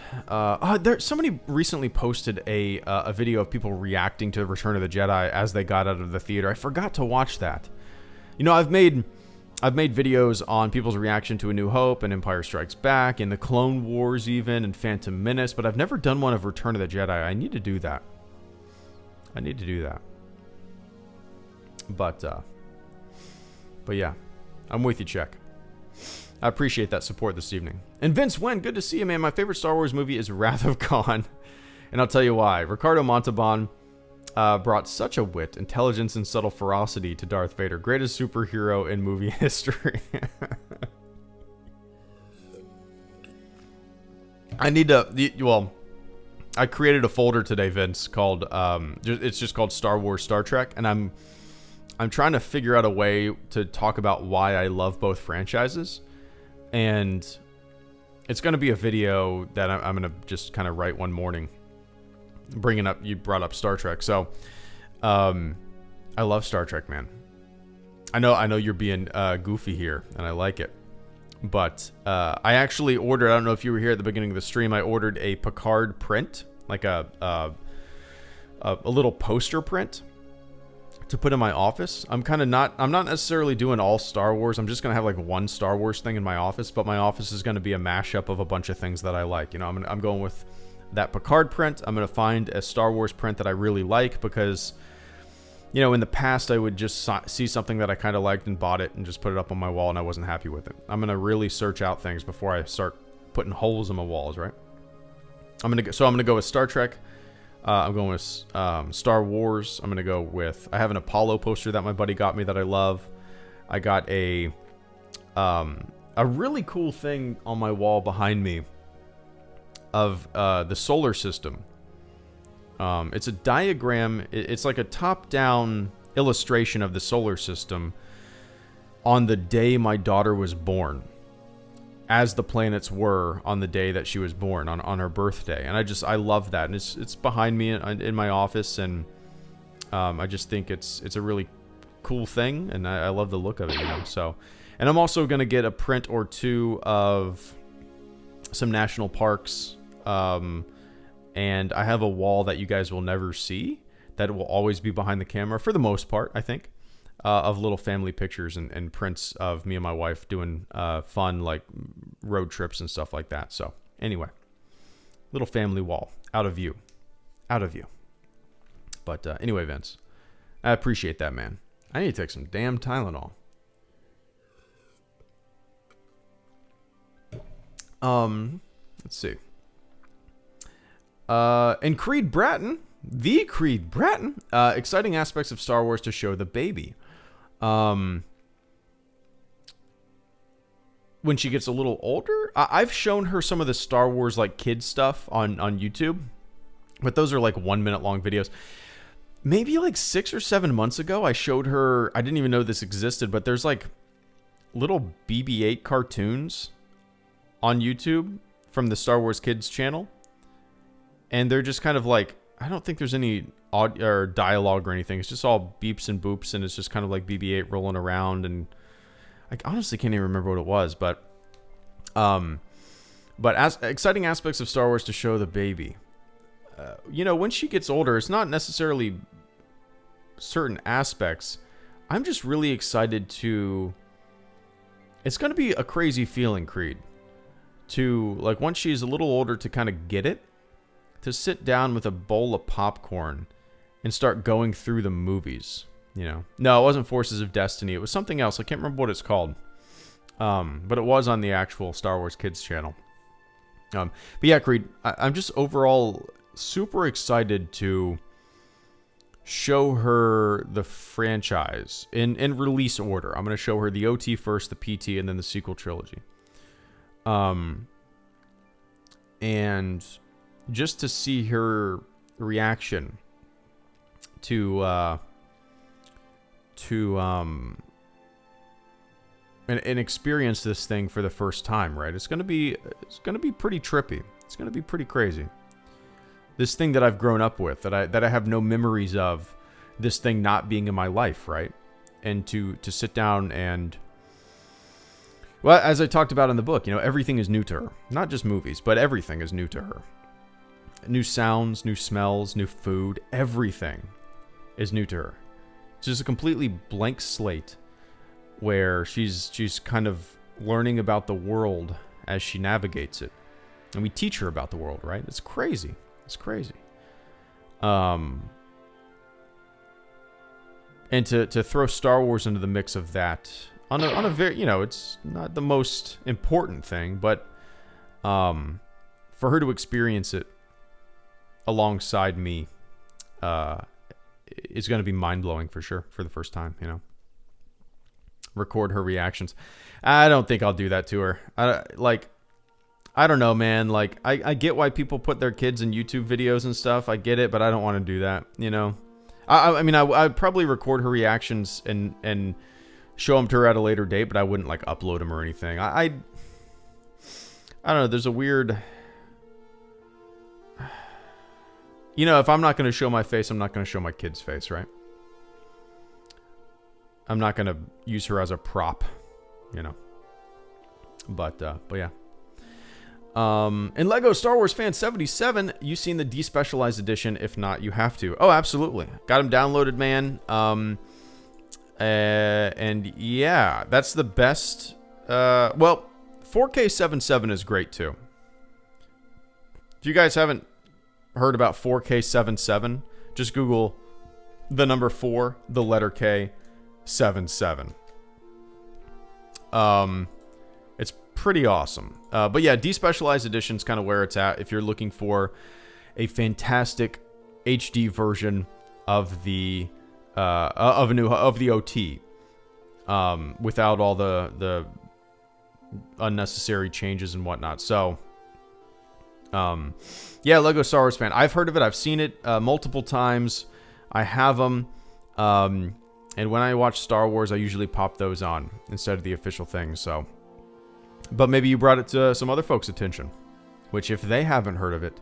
somebody recently posted a video of people reacting to Return of the Jedi as they got out of the theater. I forgot to watch that. You know, I've made videos on people's reaction to A New Hope and Empire Strikes Back and the Clone Wars even and Phantom Menace, but I've never done one of Return of the Jedi. I need to do that. But yeah, I'm with you, Check. I appreciate that support this evening. And Vince Wen, good to see you, man. My favorite Star Wars movie is Wrath of Khan, and I'll tell you why. Ricardo Montalban brought such a wit, intelligence, and subtle ferocity to Darth Vader. Greatest superhero in movie history. I created a folder today, Vince, called it's just called Star Wars, Star Trek, and I'm trying to figure out a way to talk about why I love both franchises. And it's going to be a video that I'm going to just kind of write one morning, bringing up, you brought up Star Trek. So, I love Star Trek, man. I know you're being goofy here, and I like it. But I actually ordered, I don't know if you were here at the beginning of the stream, I ordered a Picard print, like a little poster print to put in my office. I'm not necessarily doing all Star Wars. I'm just going to have like one Star Wars thing in my office, but my office is going to be a mashup of a bunch of things that I like. You know, I'm going with that Picard print. I'm going to find a Star Wars print that I really like because, you know, in the past I would just see something that I kind of liked and bought it and just put it up on my wall and I wasn't happy with it. I'm going to really search out things before I start putting holes in my walls, right? I'm going to go with Star Trek. I'm going with Star Wars. I'm going to go with... I have an Apollo poster that my buddy got me that I love. I got a really cool thing on my wall behind me of the solar system. It's a diagram. It's like a top-down illustration of the solar system on the day my daughter was born, as the planets were on the day that she was born, on her birthday. And I love that. And it's behind me in my office, and I just think it's a really cool thing, and I love the look of it, you know. So, and I'm also going to get a print or two of some national parks, and I have a wall that you guys will never see, that will always be behind the camera for the most part, I think, of little family pictures and prints of me and my wife doing fun like road trips and stuff like that. So anyway, little family wall, out of view. But anyway, Vince, I appreciate that, man. I need to take some damn Tylenol. Let's see. And Creed Bratton, the Creed Bratton, exciting aspects of Star Wars to show the baby. When she gets a little older, I've shown her some of the Star Wars like kids stuff on YouTube, but those are like 1 minute long videos. Maybe like 6 or 7 months ago, I showed her, I didn't even know this existed, but there's like little BB-8 cartoons on YouTube from the Star Wars Kids channel. And they're just kind of like, I don't think there's any audio or dialogue or anything. It's just all beeps and boops, and it's just kind of like BB-8 rolling around, and I honestly can't even remember what it was, but as exciting aspects of Star Wars to show the baby. When she gets older, it's not necessarily certain aspects. I'm just really excited to... It's going to be a crazy feeling, Creed, to, like, once she's a little older, to kind of get it, to sit down with a bowl of popcorn and start going through the movies, No, it wasn't Forces of Destiny. It was something else. I can't remember what it's called. But it was on the actual Star Wars Kids channel. But yeah, Creed, I'm just overall super excited to show her the franchise in release order. I'm going to show her the OT first, the PT, and then the sequel trilogy. And just to see her reaction to and experience this thing for the first time, right? It's gonna be pretty trippy. It's gonna be pretty crazy. This thing that I've grown up with, that I have no memories of, this thing not being in my life, right? And to sit down and, well, as I talked about in the book, everything is new to her. Not just movies, but everything is new to her. New sounds, new smells, new food, everything is new to her. It's just a completely blank slate where she's kind of learning about the world as she navigates it. And we teach her about the world, right? It's crazy. It's crazy. And to throw Star Wars into the mix of that on a very, it's not the most important thing, but for her to experience it alongside me is going to be mind-blowing for sure for the first time, Record her reactions. I don't think I'll do that to her. I don't know, man. Like, I get why people put their kids in YouTube videos and stuff. I get it, but I don't want to do that, I mean, I'd probably record her reactions and show them to her at a later date, but I wouldn't, like, upload them or anything. I don't know. There's a weird... if I'm not going to show my face, I'm not going to show my kid's face, right? I'm not going to use her as a prop, But yeah. And Lego Star Wars Fan 77, you seen the Despecialized edition? If not, you have to. Oh, absolutely. Got them downloaded, man. And yeah, that's the best. Well, 4K 77 is great too. If you guys haven't heard about 4K 77, just Google the number 4, the letter K, 77. It's pretty awesome. But yeah, Despecialized edition is kind of where it's at if you're looking for a fantastic HD version of the OT, without all the unnecessary changes and whatnot. So, yeah, Lego Star Wars Fan. I've heard of it. I've seen it multiple times. I have them. And when I watch Star Wars, I usually pop those on instead of the official thing. So, but maybe you brought it to some other folks' attention, which if they haven't heard of it,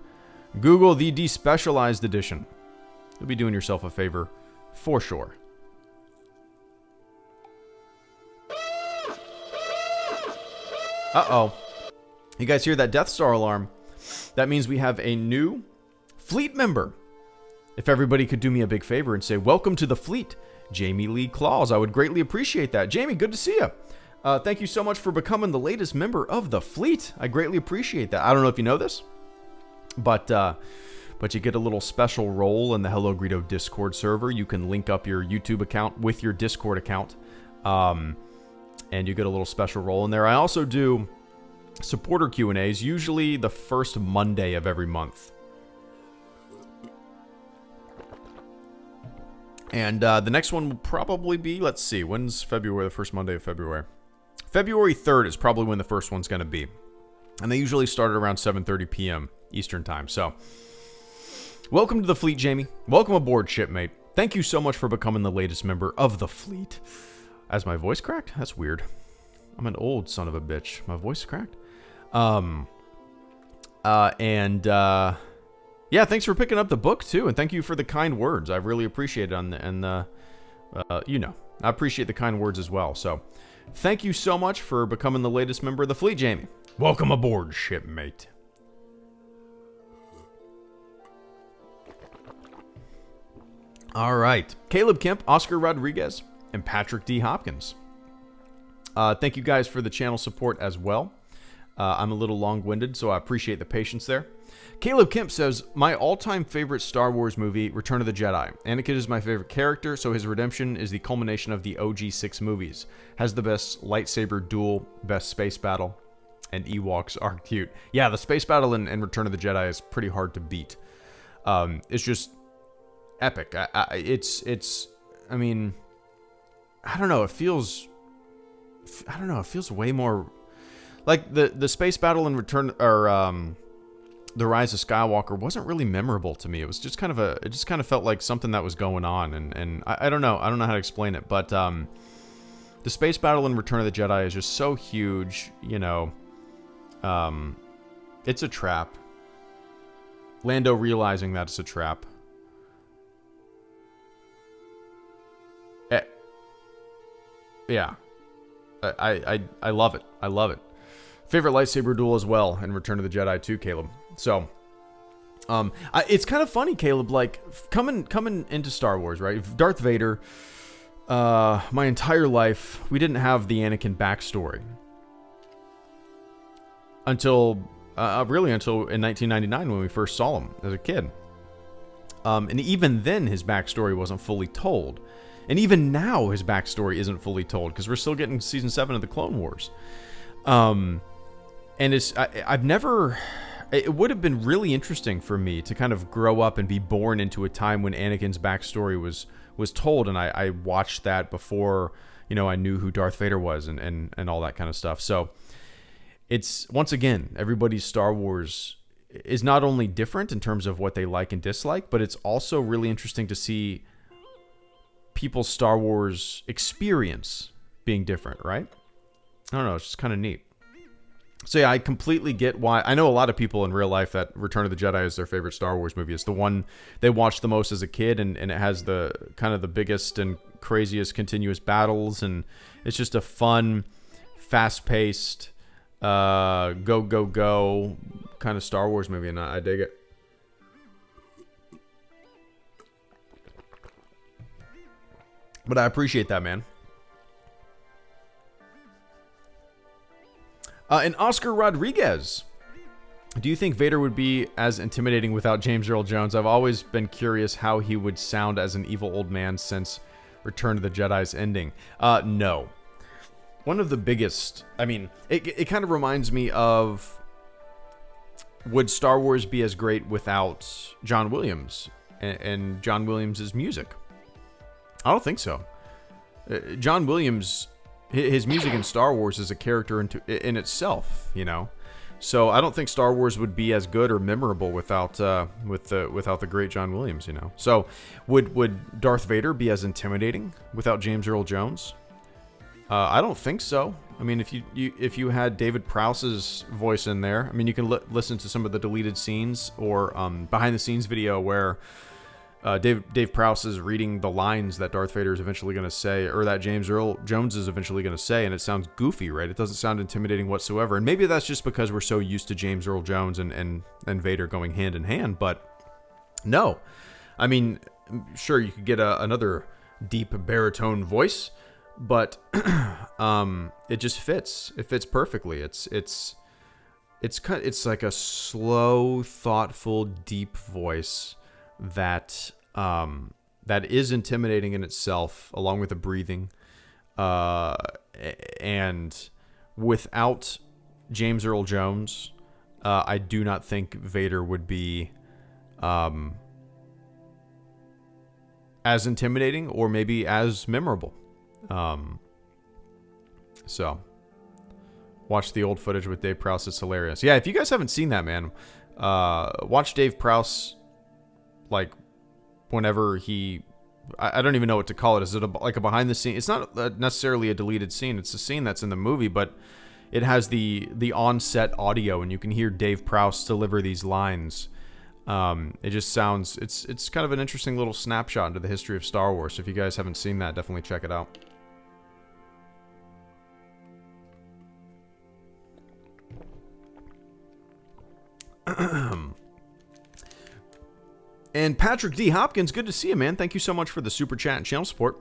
Google the Despecialized edition. You'll be doing yourself a favor for sure. Uh-oh. You guys hear that Death Star alarm? That means we have a new fleet member. If everybody could do me a big favor and say, welcome to the fleet, Jamie Lee Claus, I would greatly appreciate that. Jamie, good to see you. Thank you so much for becoming the latest member of the fleet. I greatly appreciate that. I don't know if you know this, but you get a little special role in the HelloGreedo Discord server. You can link up your YouTube account with your Discord account, and you get a little special role in there. I also do supporter Q&As, usually the first Monday of every month. And the next one will probably be, let's see, when's February, the first Monday of February? February 3rd is probably when the first one's going to be. And they usually start at around 7:30 p.m. Eastern Time. So, welcome to the fleet, Jamie. Welcome aboard, shipmate. Thank you so much for becoming the latest member of the fleet. As my voice cracked? That's weird. I'm an old son of a bitch. My voice cracked? Yeah, thanks for picking up the book, too, and thank you for the kind words. I really appreciate it, I appreciate the kind words as well. So, thank you so much for becoming the latest member of the fleet, Jamie. Welcome aboard, shipmate. All right. Caleb Kemp, Oscar Rodriguez, and Patrick D. Hopkins. Thank you guys for the channel support as well. I'm a little long-winded, so I appreciate the patience there. Caleb Kemp says, my all-time favorite Star Wars movie, Return of the Jedi. Anakin is my favorite character, so his redemption is the culmination of the OG 6 movies. Has the best lightsaber duel, best space battle, and Ewoks are cute. Yeah, the space battle in Return of the Jedi is pretty hard to beat. It's just epic. I mean, I don't know, it feels way more like the space battle in The Rise of Skywalker wasn't really memorable to me. It was just kind of it just kind of felt like something that was going on, and I don't know how to explain it, but the space battle in Return of the Jedi is just so huge, it's a trap. Lando realizing that it's a trap. Yeah. I love it. I love it. Favorite lightsaber duel as well in Return of the Jedi too, Caleb. So, it's kind of funny, Caleb, like coming into Star Wars, right? Darth Vader, my entire life, we didn't have the Anakin backstory until in 1999 when we first saw him as a kid. And even then his backstory wasn't fully told. And even now his backstory isn't fully told because we're still getting season 7 of the Clone Wars. And it would have been really interesting for me to kind of grow up and be born into a time when Anakin's backstory was told, and I watched that before, I knew who Darth Vader was and all that kind of stuff. So it's, once again, everybody's Star Wars is not only different in terms of what they like and dislike, but it's also really interesting to see people's Star Wars experience being different, right? I don't know, it's just kind of neat. So yeah, I completely get why. I know a lot of people in real life that Return of the Jedi is their favorite Star Wars movie. It's the one they watched the most as a kid, and it has the kind of the biggest and craziest continuous battles, and it's just a fun, fast-paced, go kind of Star Wars movie, and I dig it. But I appreciate that, man. And Oscar Rodriguez, do you think Vader would be as intimidating without James Earl Jones? I've always been curious how he would sound as an evil old man since Return of the Jedi's ending. No. One of the biggest, it kind of reminds me of, would Star Wars be as great without John Williams and John Williams' music? I don't think so. John Williams, his music in Star Wars is a character in itself, So I don't think Star Wars would be as good or memorable without the great John Williams, So would Darth Vader be as intimidating without James Earl Jones? I don't think so. If you had David Prowse's voice in there, you can listen to some of the deleted scenes or behind the scenes video where Dave Prowse is reading the lines that Darth Vader is eventually going to say, or that James Earl Jones is eventually going to say, and it sounds goofy, right? It doesn't sound intimidating whatsoever. And maybe that's just because we're so used to James Earl Jones and Vader going hand in hand, but no. I mean, sure, you could get another deep baritone voice, but it just fits. It fits perfectly. It's like a slow, thoughtful, deep voice that is intimidating in itself, along with the breathing. And without James Earl Jones, I do not think Vader would be as intimidating or maybe as memorable. So watch the old footage with Dave Prowse. It's hilarious. Yeah, if you guys haven't seen that, man, watch Dave Prowse, like, whenever he... I don't even know what to call it. Is it like a behind the scene? It's not necessarily a deleted scene. It's a scene that's in the movie, but it has the on-set audio, and you can hear Dave Prowse deliver these lines. It just sounds... It's kind of an interesting little snapshot into the history of Star Wars. So if you guys haven't seen that, definitely check it out. And Patrick D. Hopkins, good to see you, man. Thank you so much for the super chat and channel support.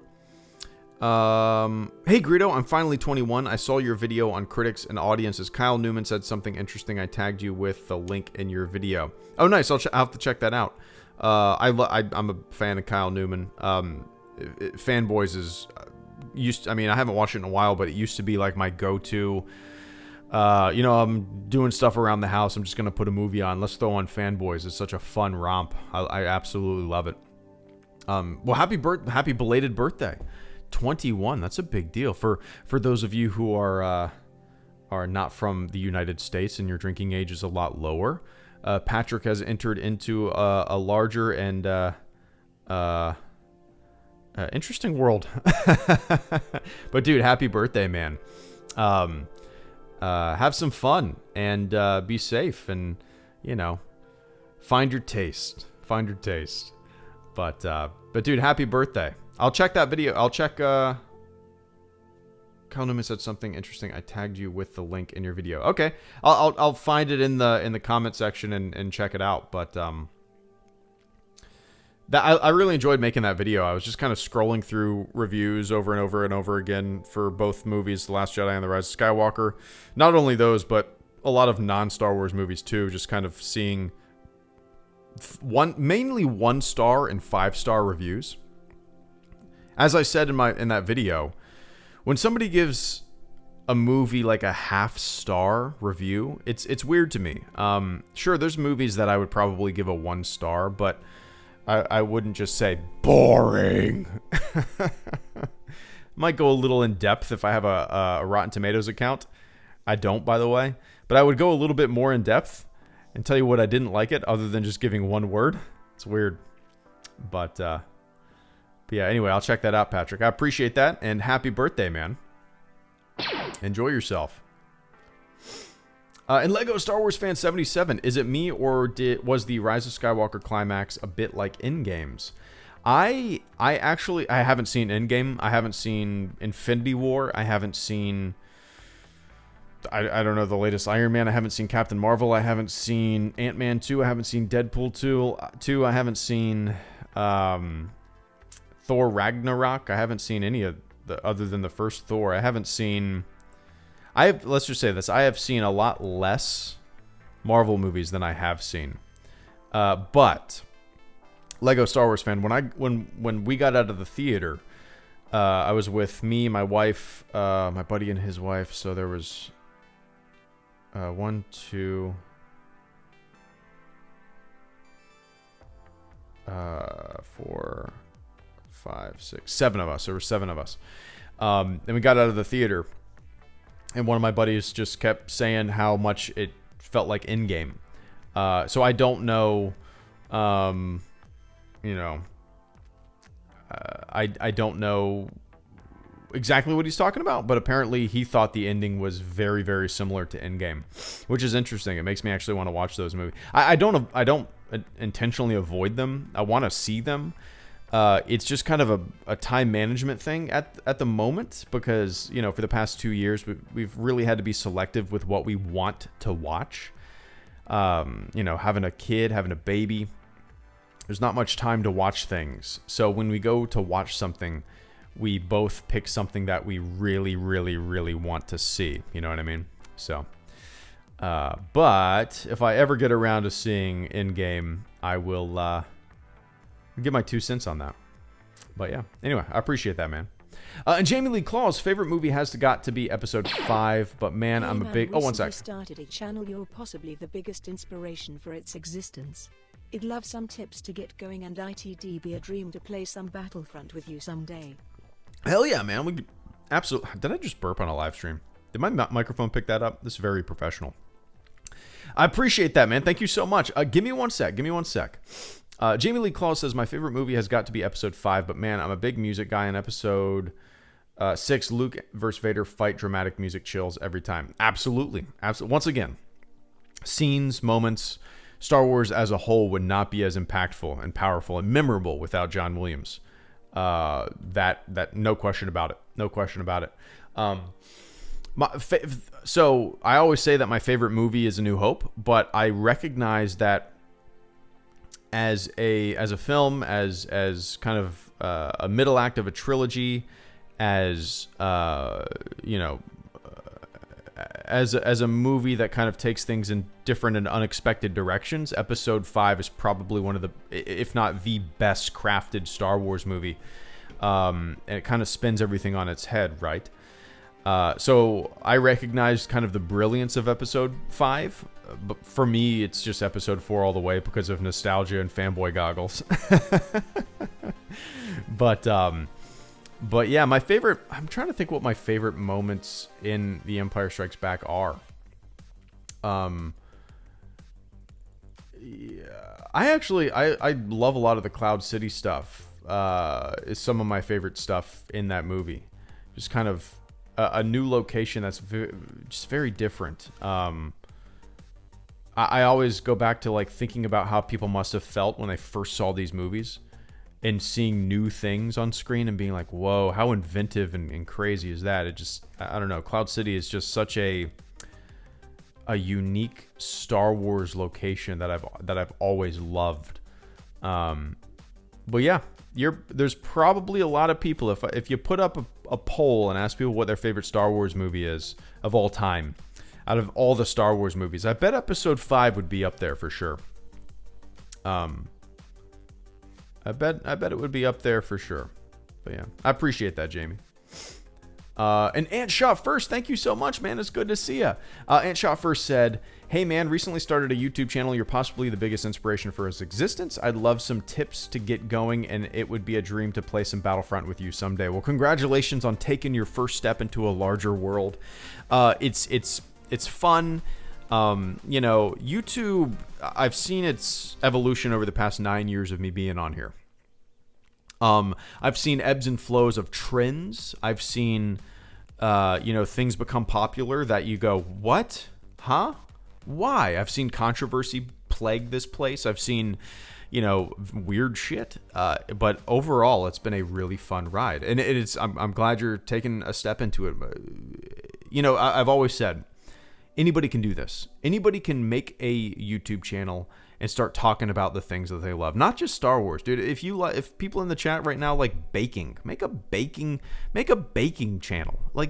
Hey, Greedo, I'm finally 21. I saw your video on critics and audiences. Kyle Newman said something interesting. I tagged you with the link in your video. Oh, nice. I'll have to check that out. I'm a fan of Kyle Newman. Fanboys is I mean, I haven't watched it in a while, but it used to be like my go-to. I'm doing stuff around the house. I'm just going to put a movie on. Let's throw on Fanboys. It's such a fun romp. I absolutely love it. Well, happy belated birthday. 21. That's a big deal. For those of you who are not from the United States and your drinking age is a lot lower, Patrick has entered into a larger and interesting world. But dude, happy birthday, man. Have some fun and be safe, and find your taste. But dude, happy birthday. I'll check that video. I'll check. Kyle Newman said something interesting. I tagged you with the link in your video. Okay, I'll find it in the comment section and check it out. But I really enjoyed making that video. I was just kind of scrolling through reviews over and over and over again for both movies, The Last Jedi and The Rise of Skywalker. Not only those, but a lot of non-Star Wars movies too. Just kind of seeing mainly 1-star and 5-star reviews. As I said in that video, when somebody gives a movie like a 1/2-star review, it's weird to me. Sure, there's movies that I would probably give a 1 star, but I wouldn't just say boring. Might go a little in depth if I have a Rotten Tomatoes account. I don't, by the way, but I would go a little bit more in depth and tell you what I didn't like it, other than just giving one word. It's weird, but yeah. Anyway, I'll check that out, Patrick. I appreciate that, and happy birthday, man. Enjoy yourself. And Lego Star Wars Fan 77, is it me, or was the Rise of Skywalker climax a bit like Endgame's? I haven't seen Endgame. I haven't seen Infinity War. I haven't seen... I don't know, the latest Iron Man. I haven't seen Captain Marvel. I haven't seen Ant-Man 2. I haven't seen Deadpool 2. I haven't seen Thor Ragnarok. I haven't seen any of the other than the first Thor. I haven't seen... let's just say this. I have seen a lot less Marvel movies than I have seen. But Lego Star Wars Fan, when we got out of the theater, I was with me, my wife, my buddy and his wife. So there was 1, 2, 4, 5, 6, 7 of us. There were 7 of us. And we got out of the theater, and one of my buddies just kept saying how much it felt like Endgame. So I don't know, I don't know exactly what he's talking about, but apparently he thought the ending was very, very similar to Endgame, which is interesting. It makes me actually want to watch those movies. I don't intentionally avoid them. I want to see them. It's just kind of a time management thing at the moment, because, you know, for the past 2 years, we've really had to be selective with what we want to watch. You know, having a kid, having a baby, there's not much time to watch things. So when we go to watch something, we both pick something that we really, really, really want to see. You know what I mean? So, but if I ever get around to seeing Endgame, I will, give my 2 cents on that. But yeah, anyway, I appreciate that, man. And Jamie Lee Claw's favorite movie has got to be episode 5, but man, I'm a big... Oh, one sec. Started a channel, you're possibly the biggest inspiration for its existence. I'd love some tips to get going, and it'd be a dream to play some Battlefront with you someday. Hell yeah, man. We absolutely... Did I just burp on a live stream? Did my microphone pick that up? This is very professional. I appreciate that, man. Thank you so much. Give me one sec. Jamie Lee Claus says, my favorite movie has got to be episode 5, but man, I'm a big music guy. In episode 6, Luke versus Vader fight, dramatic music, chills every time. Absolutely. Once again, scenes, moments, Star Wars as a whole would not be as impactful and powerful and memorable without John Williams. That no question about it. So I always say that my favorite movie is A New Hope, but I recognize that as a film, as kind of a middle act of a trilogy, as you know, as a movie that kind of takes things in different and unexpected directions, Episode 5 is probably one of the, if not the best crafted Star Wars movie. And it kind of spins everything on its head, right? So I recognize kind of the brilliance of Episode 5, but for me, it's just Episode 4 all the way because of nostalgia and fanboy goggles. But yeah, my favorite... I'm trying to think what my favorite moments in The Empire Strikes Back are. Yeah, I love a lot of the Cloud City stuff. Is some of my favorite stuff in that movie. Just kind of a new location that's just very different. I always go back to like thinking about how people must have felt when they first saw these movies and seeing new things on screen and being like, whoa, how inventive and crazy is that? It just, I don't know. Cloud City is just such a unique Star Wars location that I've always loved. But yeah, there's probably a lot of people, if you put up a poll and ask people what their favorite Star Wars movie is of all time, out of all the Star Wars movies, I bet Episode 5 would be up there for sure. I bet it would be up there for sure. But yeah, I appreciate that, Jamie. And Ant Shot First, thank you so much, man. It's good to see you. Ant Shot First said, hey, man, recently started a YouTube channel. You're possibly the biggest inspiration for its existence. I'd love some tips to get going, and it would be a dream to play some Battlefront with you someday. Well, congratulations on taking your first step into a larger world. It's fun. You know, YouTube, I've seen its evolution over the past 9 years of me being on here. I've seen ebbs and flows of trends. I've seen, things become popular that you go, what? Huh? Why? I've seen controversy plague this place. I've seen, weird shit. But overall, it's been a really fun ride. And I'm glad you're taking a step into it. I've always said, anybody can do this. Anybody can make a YouTube channel and start talking about the things that they love. Not just Star Wars, dude. If people in the chat right now like baking, make a baking channel. Like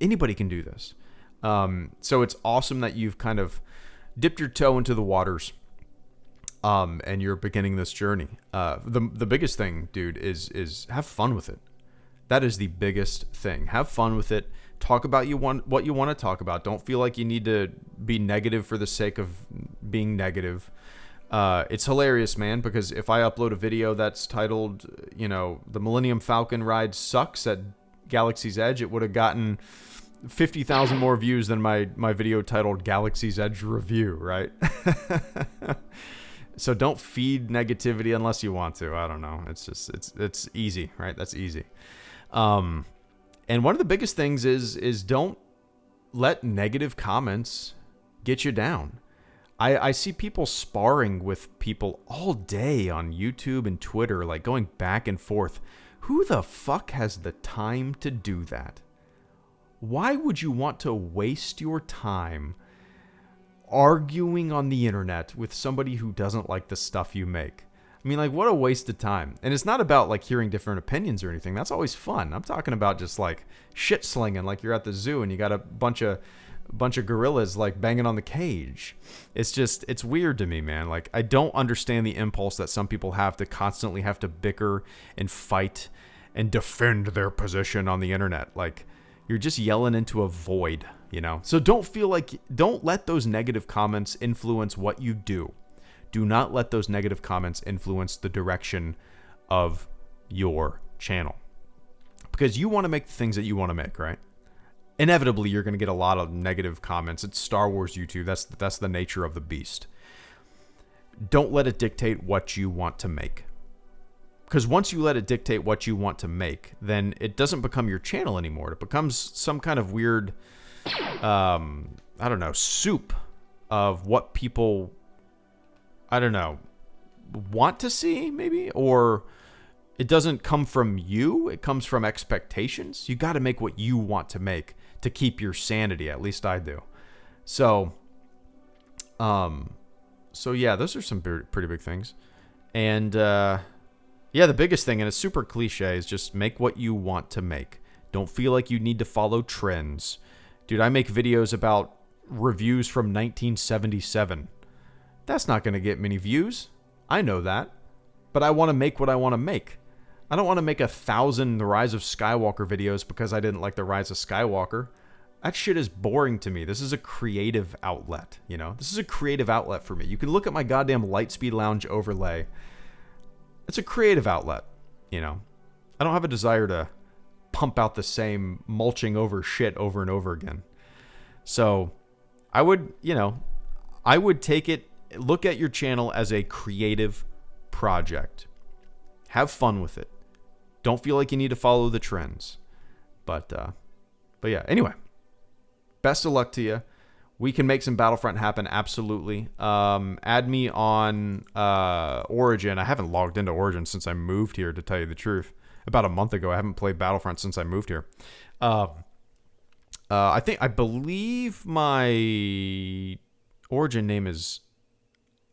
anybody can do this. So it's awesome that you've kind of dipped your toe into the waters, and you're beginning this journey. The biggest thing, dude, is have fun with it. That is the biggest thing. Have fun with it. Talk about what you want to talk about. Don't feel like you need to be negative for the sake of being negative. It's hilarious, man, because if I upload a video that's titled, the Millennium Falcon ride sucks at Galaxy's Edge, it would have gotten 50,000 more views than my video titled Galaxy's Edge review, right? So don't feed negativity unless you want to. I don't know. It's easy, right? That's easy. And one of the biggest things is don't let negative comments get you down. I see people sparring with people all day on YouTube and Twitter, like going back and forth. Who the fuck has the time to do that? Why would you want to waste your time arguing on the internet with somebody who doesn't like the stuff you make? I mean, like, what a waste of time. And it's not about, like, hearing different opinions or anything. That's always fun. I'm talking about just, like, shit slinging, like you're at the zoo and you got a bunch of gorillas, like, banging on the cage. It's weird to me, man. Like, I don't understand the impulse that some people have to constantly have to bicker and fight and defend their position on the internet. Like, you're just yelling into a void, you know? So don't let those negative comments influence what you do. Do not let those negative comments influence the direction of your channel. Because you want to make the things that you want to make, right? Inevitably, you're going to get a lot of negative comments. It's Star Wars YouTube. That's the nature of the beast. Don't let it dictate what you want to make. Because once you let it dictate what you want to make, then it doesn't become your channel anymore. It becomes some kind of weird, I don't know, soup of what people, I don't know, want to see, maybe? Or it doesn't come from you. It comes from expectations. You got to make what you want to make to keep your sanity. At least I do. So yeah, those are some pretty big things. And, yeah, the biggest thing, and it's super cliche, is just make what you want to make. Don't feel like you need to follow trends. Dude, I make videos about reviews from 1977. That's not going to get many views. I know that. But I want to make what I want to make. I don't want to make 1,000 The Rise of Skywalker videos because I didn't like The Rise of Skywalker. That shit is boring to me. This is a creative outlet, you know? This is a creative outlet for me. You can look at my goddamn Lightspeed Lounge overlay. It's a creative outlet, you know? I don't have a desire to pump out the same mulching over shit over and over again. So I would take it, look at your channel as a creative project. Have fun with it. Don't feel like you need to follow the trends. But yeah, anyway. Best of luck to you. We can make some Battlefront happen, absolutely. Add me on Origin. I haven't logged into Origin since I moved here, to tell you the truth. About a month ago. I haven't played Battlefront since I moved here. I believe my Origin name is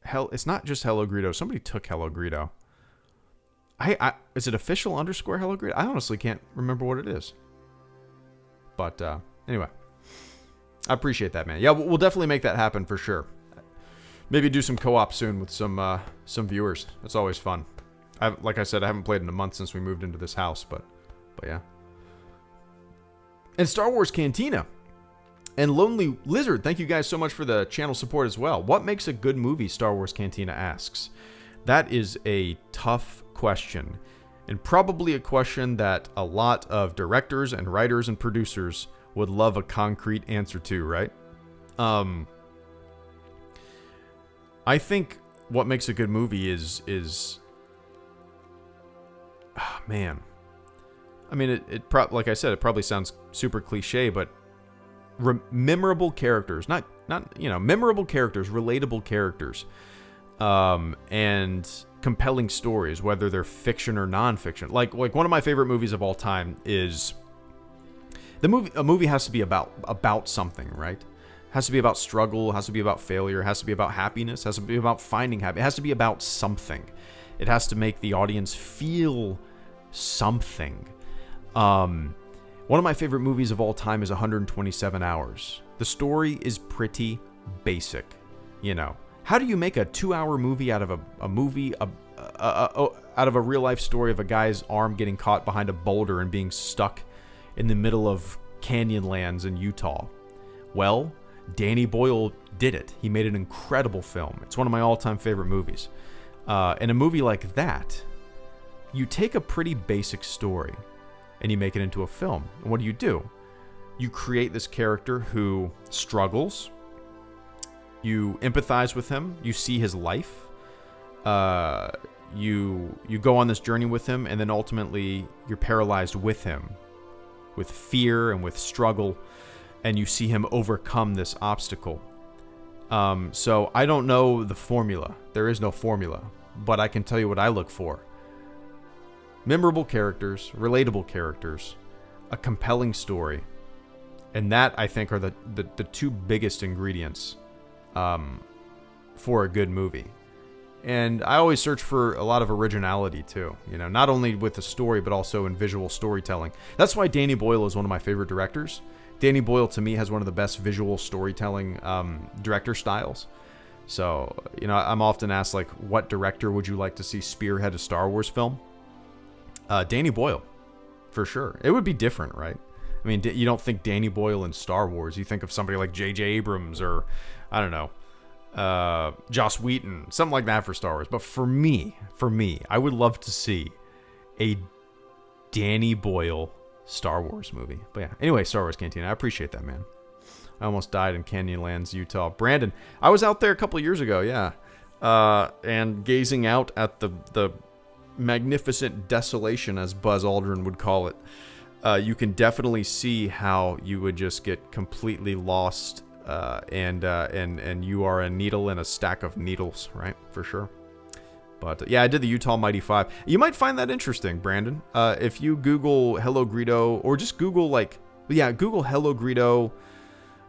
it's not just HelloGreedo. Somebody took HelloGreedo. Is it official _ HelloGreedo? I honestly can't remember what it is. But anyway. I appreciate that, man. Yeah, we'll definitely make that happen for sure. Maybe do some co-op soon with some viewers. That's always fun. Like I said, I haven't played in a month since we moved into this house, but yeah. And Star Wars Cantina and Lonely Lizard, thank you guys so much for the channel support as well. What makes a good movie? Star Wars Cantina asks. That is a tough question, and probably a question that a lot of directors and writers and producers would love a concrete answer to, right? I think what makes a good movie is man. I mean, like I said, it probably sounds super cliche, but memorable characters, not memorable characters, relatable characters, and compelling stories, whether they're fiction or nonfiction. Like one of my favorite movies of all time is a movie has to be about something, right? Has to be about struggle, has to be about failure, has to be about happiness, has to be about finding happiness. It has to be about something. It has to make the audience feel something. One of my favorite movies of all time is 127 Hours. The story is pretty basic, you know. How do you make a 2-hour movie out of out of a real life story of a guy's arm getting caught behind a boulder and being stuck in the middle of canyon lands in Utah? Well, Danny Boyle did it. He made an incredible film. It's one of my all-time favorite movies. In a movie like that, you take a pretty basic story and you make it into a film. And what do? You create this character who struggles. You empathize with him. You see his life. You go on this journey with him, and then ultimately you're paralyzed with him, with fear and with struggle, and you see him overcome this obstacle. So I don't know the formula. There is no formula, but I can tell you what I look for. Memorable characters, relatable characters, a compelling story. And that, I think, are the two biggest ingredients for a good movie. And I always search for a lot of originality, too. You know, not only with the story, but also in visual storytelling. That's why Danny Boyle is one of my favorite directors. Danny Boyle, to me, has one of the best visual storytelling director styles. So, you know, I'm often asked, like, what director would you like to see spearhead a Star Wars film? Danny Boyle, for sure. It would be different, right? I mean, you don't think Danny Boyle in Star Wars. You think of somebody like J.J. Abrams or, I don't know, Joss Whedon, something like that for Star Wars. But for me, I would love to see a Danny Boyle Star Wars movie. But yeah, anyway, Star Wars Cantina. I appreciate that, man. I almost died in Canyonlands, Utah. Brandon, I was out there a couple of years ago, yeah. And gazing out at the magnificent desolation, as Buzz Aldrin would call it. You can definitely see how you would just get completely lost, and you are a needle in a stack of needles, right? For sure. But yeah, I did the Utah Mighty 5. You might find that interesting, Brandon. If you Google HelloGreedo, or just Google Google HelloGreedo,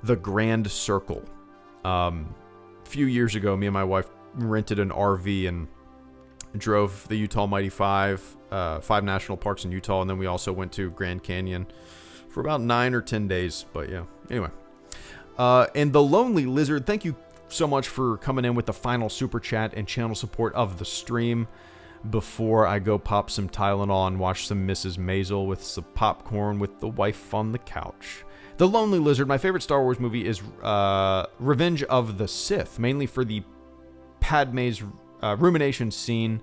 the Grand Circle. A few years ago, me and my wife rented an RV and drove the Utah Mighty 5 national parks in Utah, and then we also went to Grand Canyon for about 9 or 10 days. But yeah, anyway. And the Lonely Lizard, thank you so much for coming in with the final super chat and channel support of the stream. Before I go pop some Tylenol and watch some Mrs. Maisel with some popcorn with the wife on the couch. The Lonely Lizard, my favorite Star Wars movie is Revenge of the Sith, mainly for the Padme's rumination scene,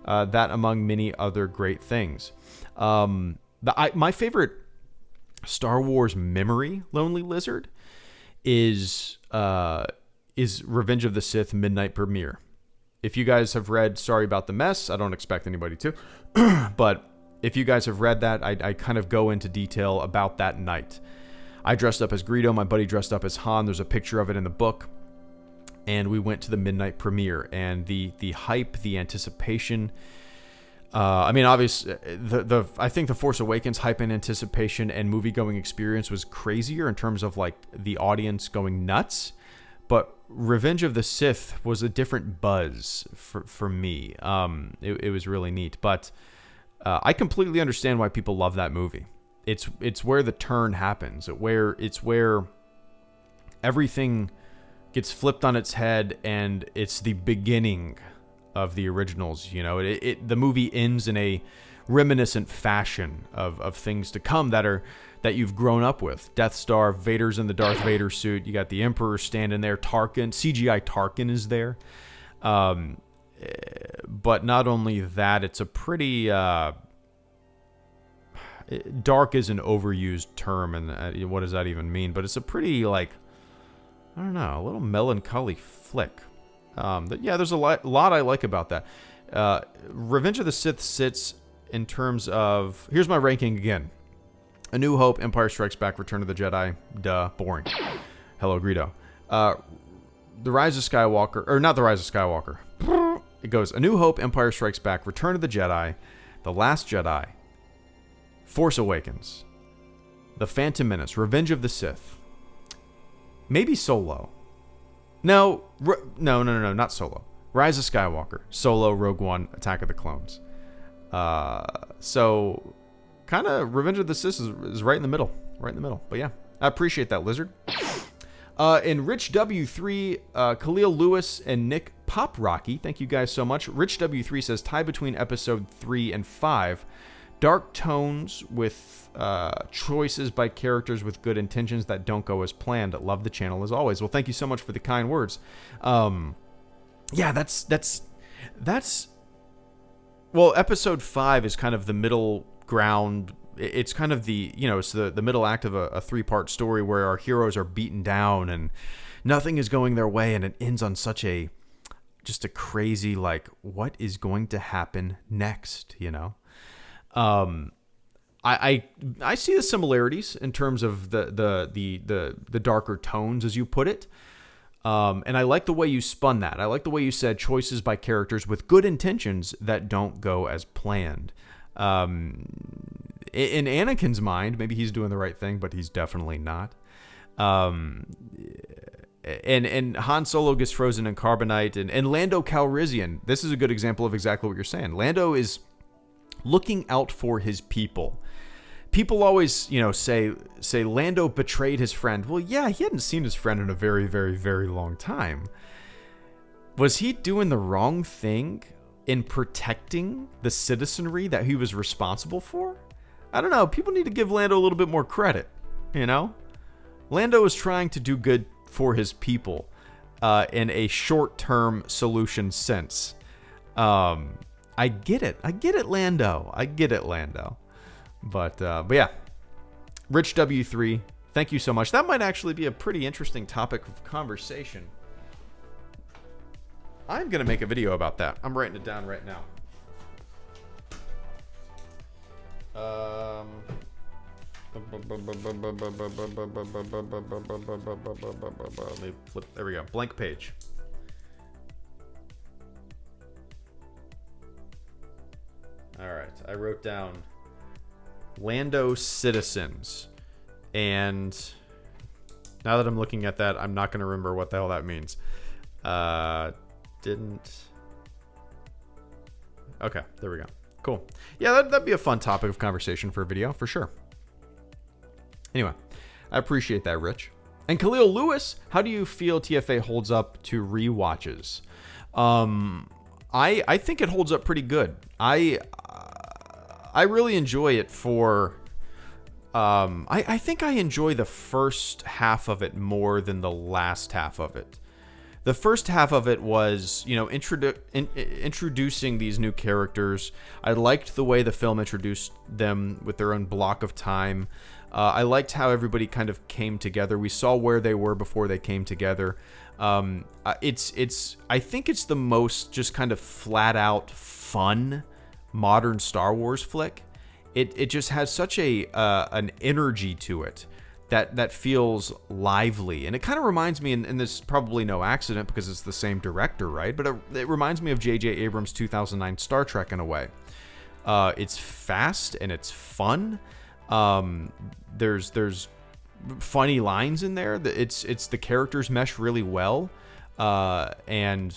that among many other great things. My favorite Star Wars memory, Lonely Lizard, is Revenge of the Sith Midnight Premiere. If you guys have read Sorry About the Mess, I don't expect anybody to, but if you guys have read that, I kind of go into detail about that night. I dressed up as Greedo, my buddy dressed up as Han, there's a picture of it in the book, and we went to the midnight premiere, and the hype, the anticipation, I mean, obviously, I think The Force Awakens hype and anticipation and movie-going experience was crazier in terms of, like, the audience going nuts, but Revenge of the Sith was a different buzz for me. It was really neat, but I completely understand why people love that movie. It's where the turn happens. It's where everything gets flipped on its head, and it's the beginning of the originals. You know, the movie ends in a reminiscent fashion of things to come that you've grown up with. Death Star, Vader's in the Darth Vader suit. You got the Emperor standing there. Tarkin, CGI Tarkin is there. But not only that, it's a pretty dark is an overused term, and what does that even mean? But it's a pretty, like, I don't know, a little melancholy flick. There's a lot I like about that. Revenge of the Sith sits in terms of, here's my ranking again: A New Hope, Empire Strikes Back, Return of the Jedi. Duh, boring. HelloGreedo. The Rise of Skywalker, or not The Rise of Skywalker. It goes A New Hope, Empire Strikes Back, Return of the Jedi, The Last Jedi, Force Awakens, The Phantom Menace, Revenge of the Sith, maybe Solo. No, not Solo. Rise of Skywalker, Solo, Rogue One, Attack of the Clones. So, kind of Revenge of the Sith is right in the middle. Right in the middle. But yeah, I appreciate that, Lizard. And Rich W3, Khalil Lewis, and Nick Pop Rocky, thank you guys so much. Rich W3 says, tie between episode 3 and 5. Dark tones with choices by characters with good intentions that don't go as planned. Love the channel as always. Well, thank you so much for the kind words. That's well, episode 5 is kind of the middle ground. It's kind of it's the middle act of a 3-part story where our heroes are beaten down and nothing is going their way, and it ends on such just a crazy, like, what is going to happen next, you know? I see the similarities in terms of the darker tones, as you put it. And I like the way you spun that. I like the way you said choices by characters with good intentions that don't go as planned. In Anakin's mind, maybe he's doing the right thing, but he's definitely not. And Han Solo gets frozen in carbonite, and Lando Calrissian. This is a good example of exactly what you're saying. Lando is looking out for his people. People always, say Lando betrayed his friend. Well, yeah, he hadn't seen his friend in a very, very, very long time. Was he doing the wrong thing in protecting the citizenry that he was responsible for? I don't know. People need to give Lando a little bit more credit, Lando is trying to do good for his people in a short-term solution sense. I get it. I get it, Lando. But yeah, Rich W3, thank you so much. That might actually be a pretty interesting topic of conversation. I'm going to make a video about that. I'm writing it down right now. Let me flip. There we go. Blank page. All right. I wrote down Lando citizens, and now that I'm looking at that, I'm not going to remember what the hell that means. Okay, there we go. Cool. Yeah, that'd be a fun topic of conversation for a video, for sure. Anyway, I appreciate that, Rich. And Khalil Lewis, how do you feel TFA holds up to rewatches? I think it holds up pretty good. I really enjoy it for... I think I enjoy the first half of it more than the last half of it. The first half of it was, introducing these new characters. I liked the way the film introduced them with their own block of time. I liked how everybody kind of came together. We saw where they were before they came together. I think it's the most just kind of flat out fun modern Star Wars flick. It just has such an energy to it that feels lively, and it kind of reminds me, and this is probably no accident because it's the same director, right? But it reminds me of J.J. Abrams' 2009 Star Trek in a way. It's fast and it's fun. There's funny lines in there. It's the characters mesh really well, and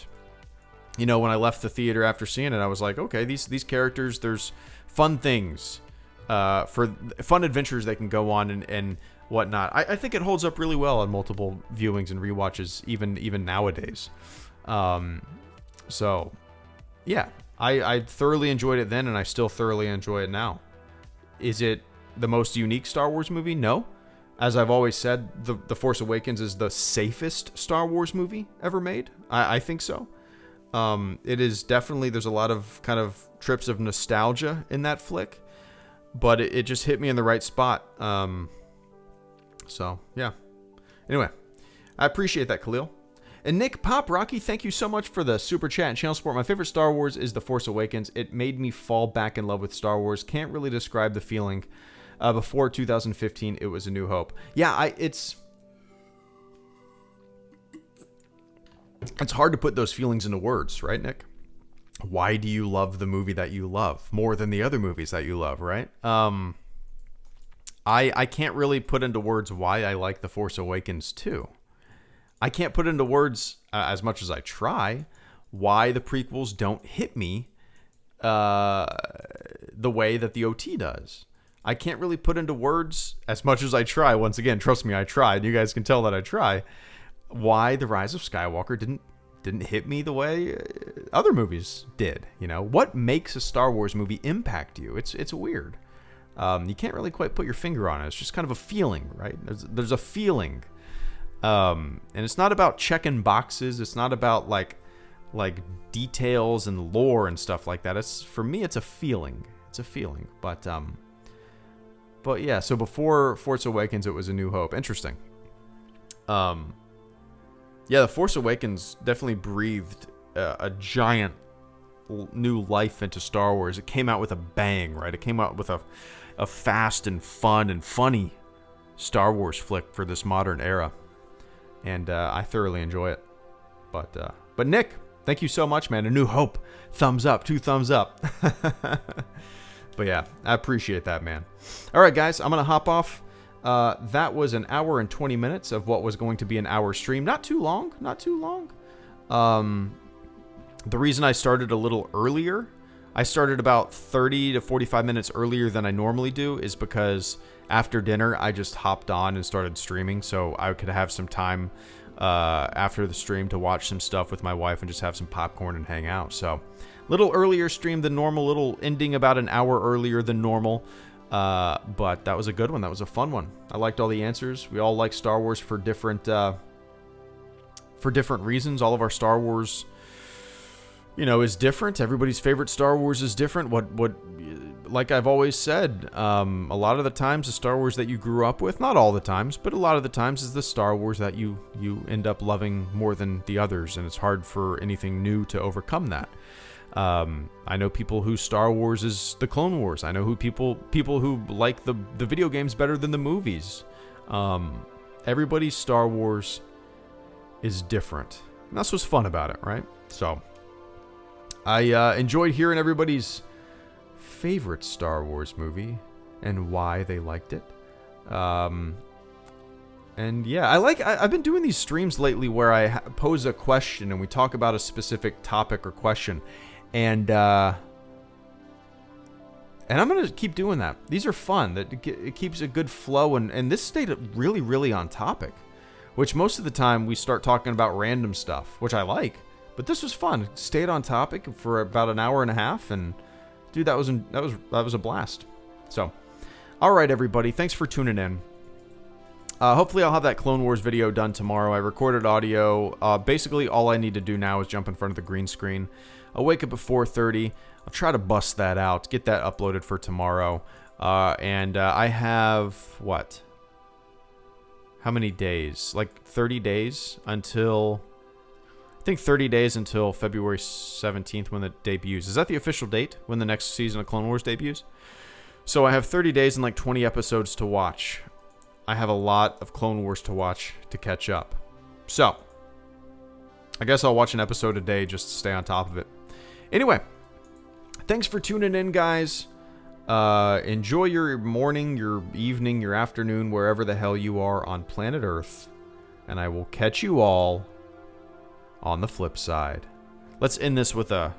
when I left the theater after seeing it, I was like, okay, these characters, there's fun things, for fun adventures they can go on and whatnot. I think it holds up really well on multiple viewings and rewatches, even nowadays. So yeah, I thoroughly enjoyed it then, and I still thoroughly enjoy it now. Is it the most unique Star Wars movie? No. As I've always said, The Force Awakens is the safest Star Wars movie ever made. I think so. It is definitely, there's a lot of kind of trips of nostalgia in that flick, but it just hit me in the right spot. So, yeah. Anyway, I appreciate that, Khalil. And Nick Pop Rocky, thank you so much for the super chat and channel support. My favorite Star Wars is The Force Awakens. It made me fall back in love with Star Wars. Can't really describe the feeling. Before 2015, it was A New Hope. Yeah, it's hard to put those feelings into words, right, Nick? Why do you love the movie that you love more than the other movies that you love, right? I can't really put into words why I like The Force Awakens too. I can't put into words, as much as I try, why the prequels don't hit me the way that the OT does. I can't really put into words, as much as I try. Once again, trust me, I tried. You guys can tell that I try. Why The Rise of Skywalker didn't hit me the way other movies did. What makes a Star Wars movie impact you? It's weird. You can't really quite put your finger on it. It's just kind of a feeling, right? There's a feeling, and it's not about checking boxes. It's not about like details and lore and stuff like that. For me, it's a feeling. It's a feeling. But yeah. So before Force Awakens, it was A New Hope. Interesting. Yeah, The Force Awakens definitely breathed a giant new life into Star Wars. It came out with a bang, right? It came out with a fast and fun and funny Star Wars flick for this modern era. and I thoroughly enjoy it. But Nick, thank you so much, man. A New Hope, thumbs up, 2 thumbs up. But yeah, I appreciate that, man. All right, guys, I'm gonna hop off. That was an hour and 20 minutes of what was going to be an hour stream. Not too long, not too long. The reason I started a little earlier, I started about 30 to 45 minutes earlier than I normally do, is because after dinner, I just hopped on and started streaming, so I could have some time after the stream to watch some stuff with my wife and just have some popcorn and hang out. So, little earlier stream than normal, little ending about an hour earlier than normal. But that was a good one. That was a fun one. I liked all the answers. We all like Star Wars for different reasons. All of our Star Wars, is different. Everybody's favorite Star Wars is different. Like I've always said, a lot of the times the Star Wars that you grew up with, not all the times, but a lot of the times is the Star Wars that you end up loving more than the others, and it's hard for anything new to overcome that. I know people whose Star Wars is the Clone Wars. I know people who like the video games better than the movies. Everybody's Star Wars is different. And that's what's fun about it, right? So, I enjoyed hearing everybody's favorite Star Wars movie and why they liked it. And yeah, I've been doing these streams lately where I pose a question and we talk about a specific topic or question. And I'm going to keep doing that. These are fun. It keeps a good flow, and this stayed really, really on topic, which most of the time we start talking about random stuff, which I like. But this was fun. It stayed on topic for about an hour and a half, and dude, that was a blast. So, all right, everybody, thanks for tuning in. Hopefully I'll have that Clone Wars video done tomorrow. I recorded audio. Basically, all I need to do now is jump in front of the green screen. I'll wake up at 4:30. I'll try to bust that out, get that uploaded for tomorrow. And I have, what? How many days? Like 30 days until... I think 30 days until February 17th when it debuts. Is that the official date when the next season of Clone Wars debuts? So I have 30 days and like 20 episodes to watch. I have a lot of Clone Wars to watch to catch up. So, I guess I'll watch an episode a day just to stay on top of it. Anyway, thanks for tuning in, guys. Enjoy your morning, your evening, your afternoon, wherever the hell you are on planet Earth. And I will catch you all on the flip side. Let's end this with a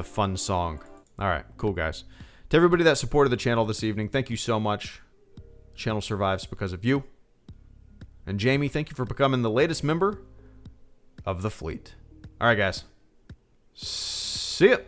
fun song. All right, cool, guys. To everybody that supported the channel this evening, thank you so much. The channel survives because of you. And Jamie, thank you for becoming the latest member of the fleet. All right, guys. See ya.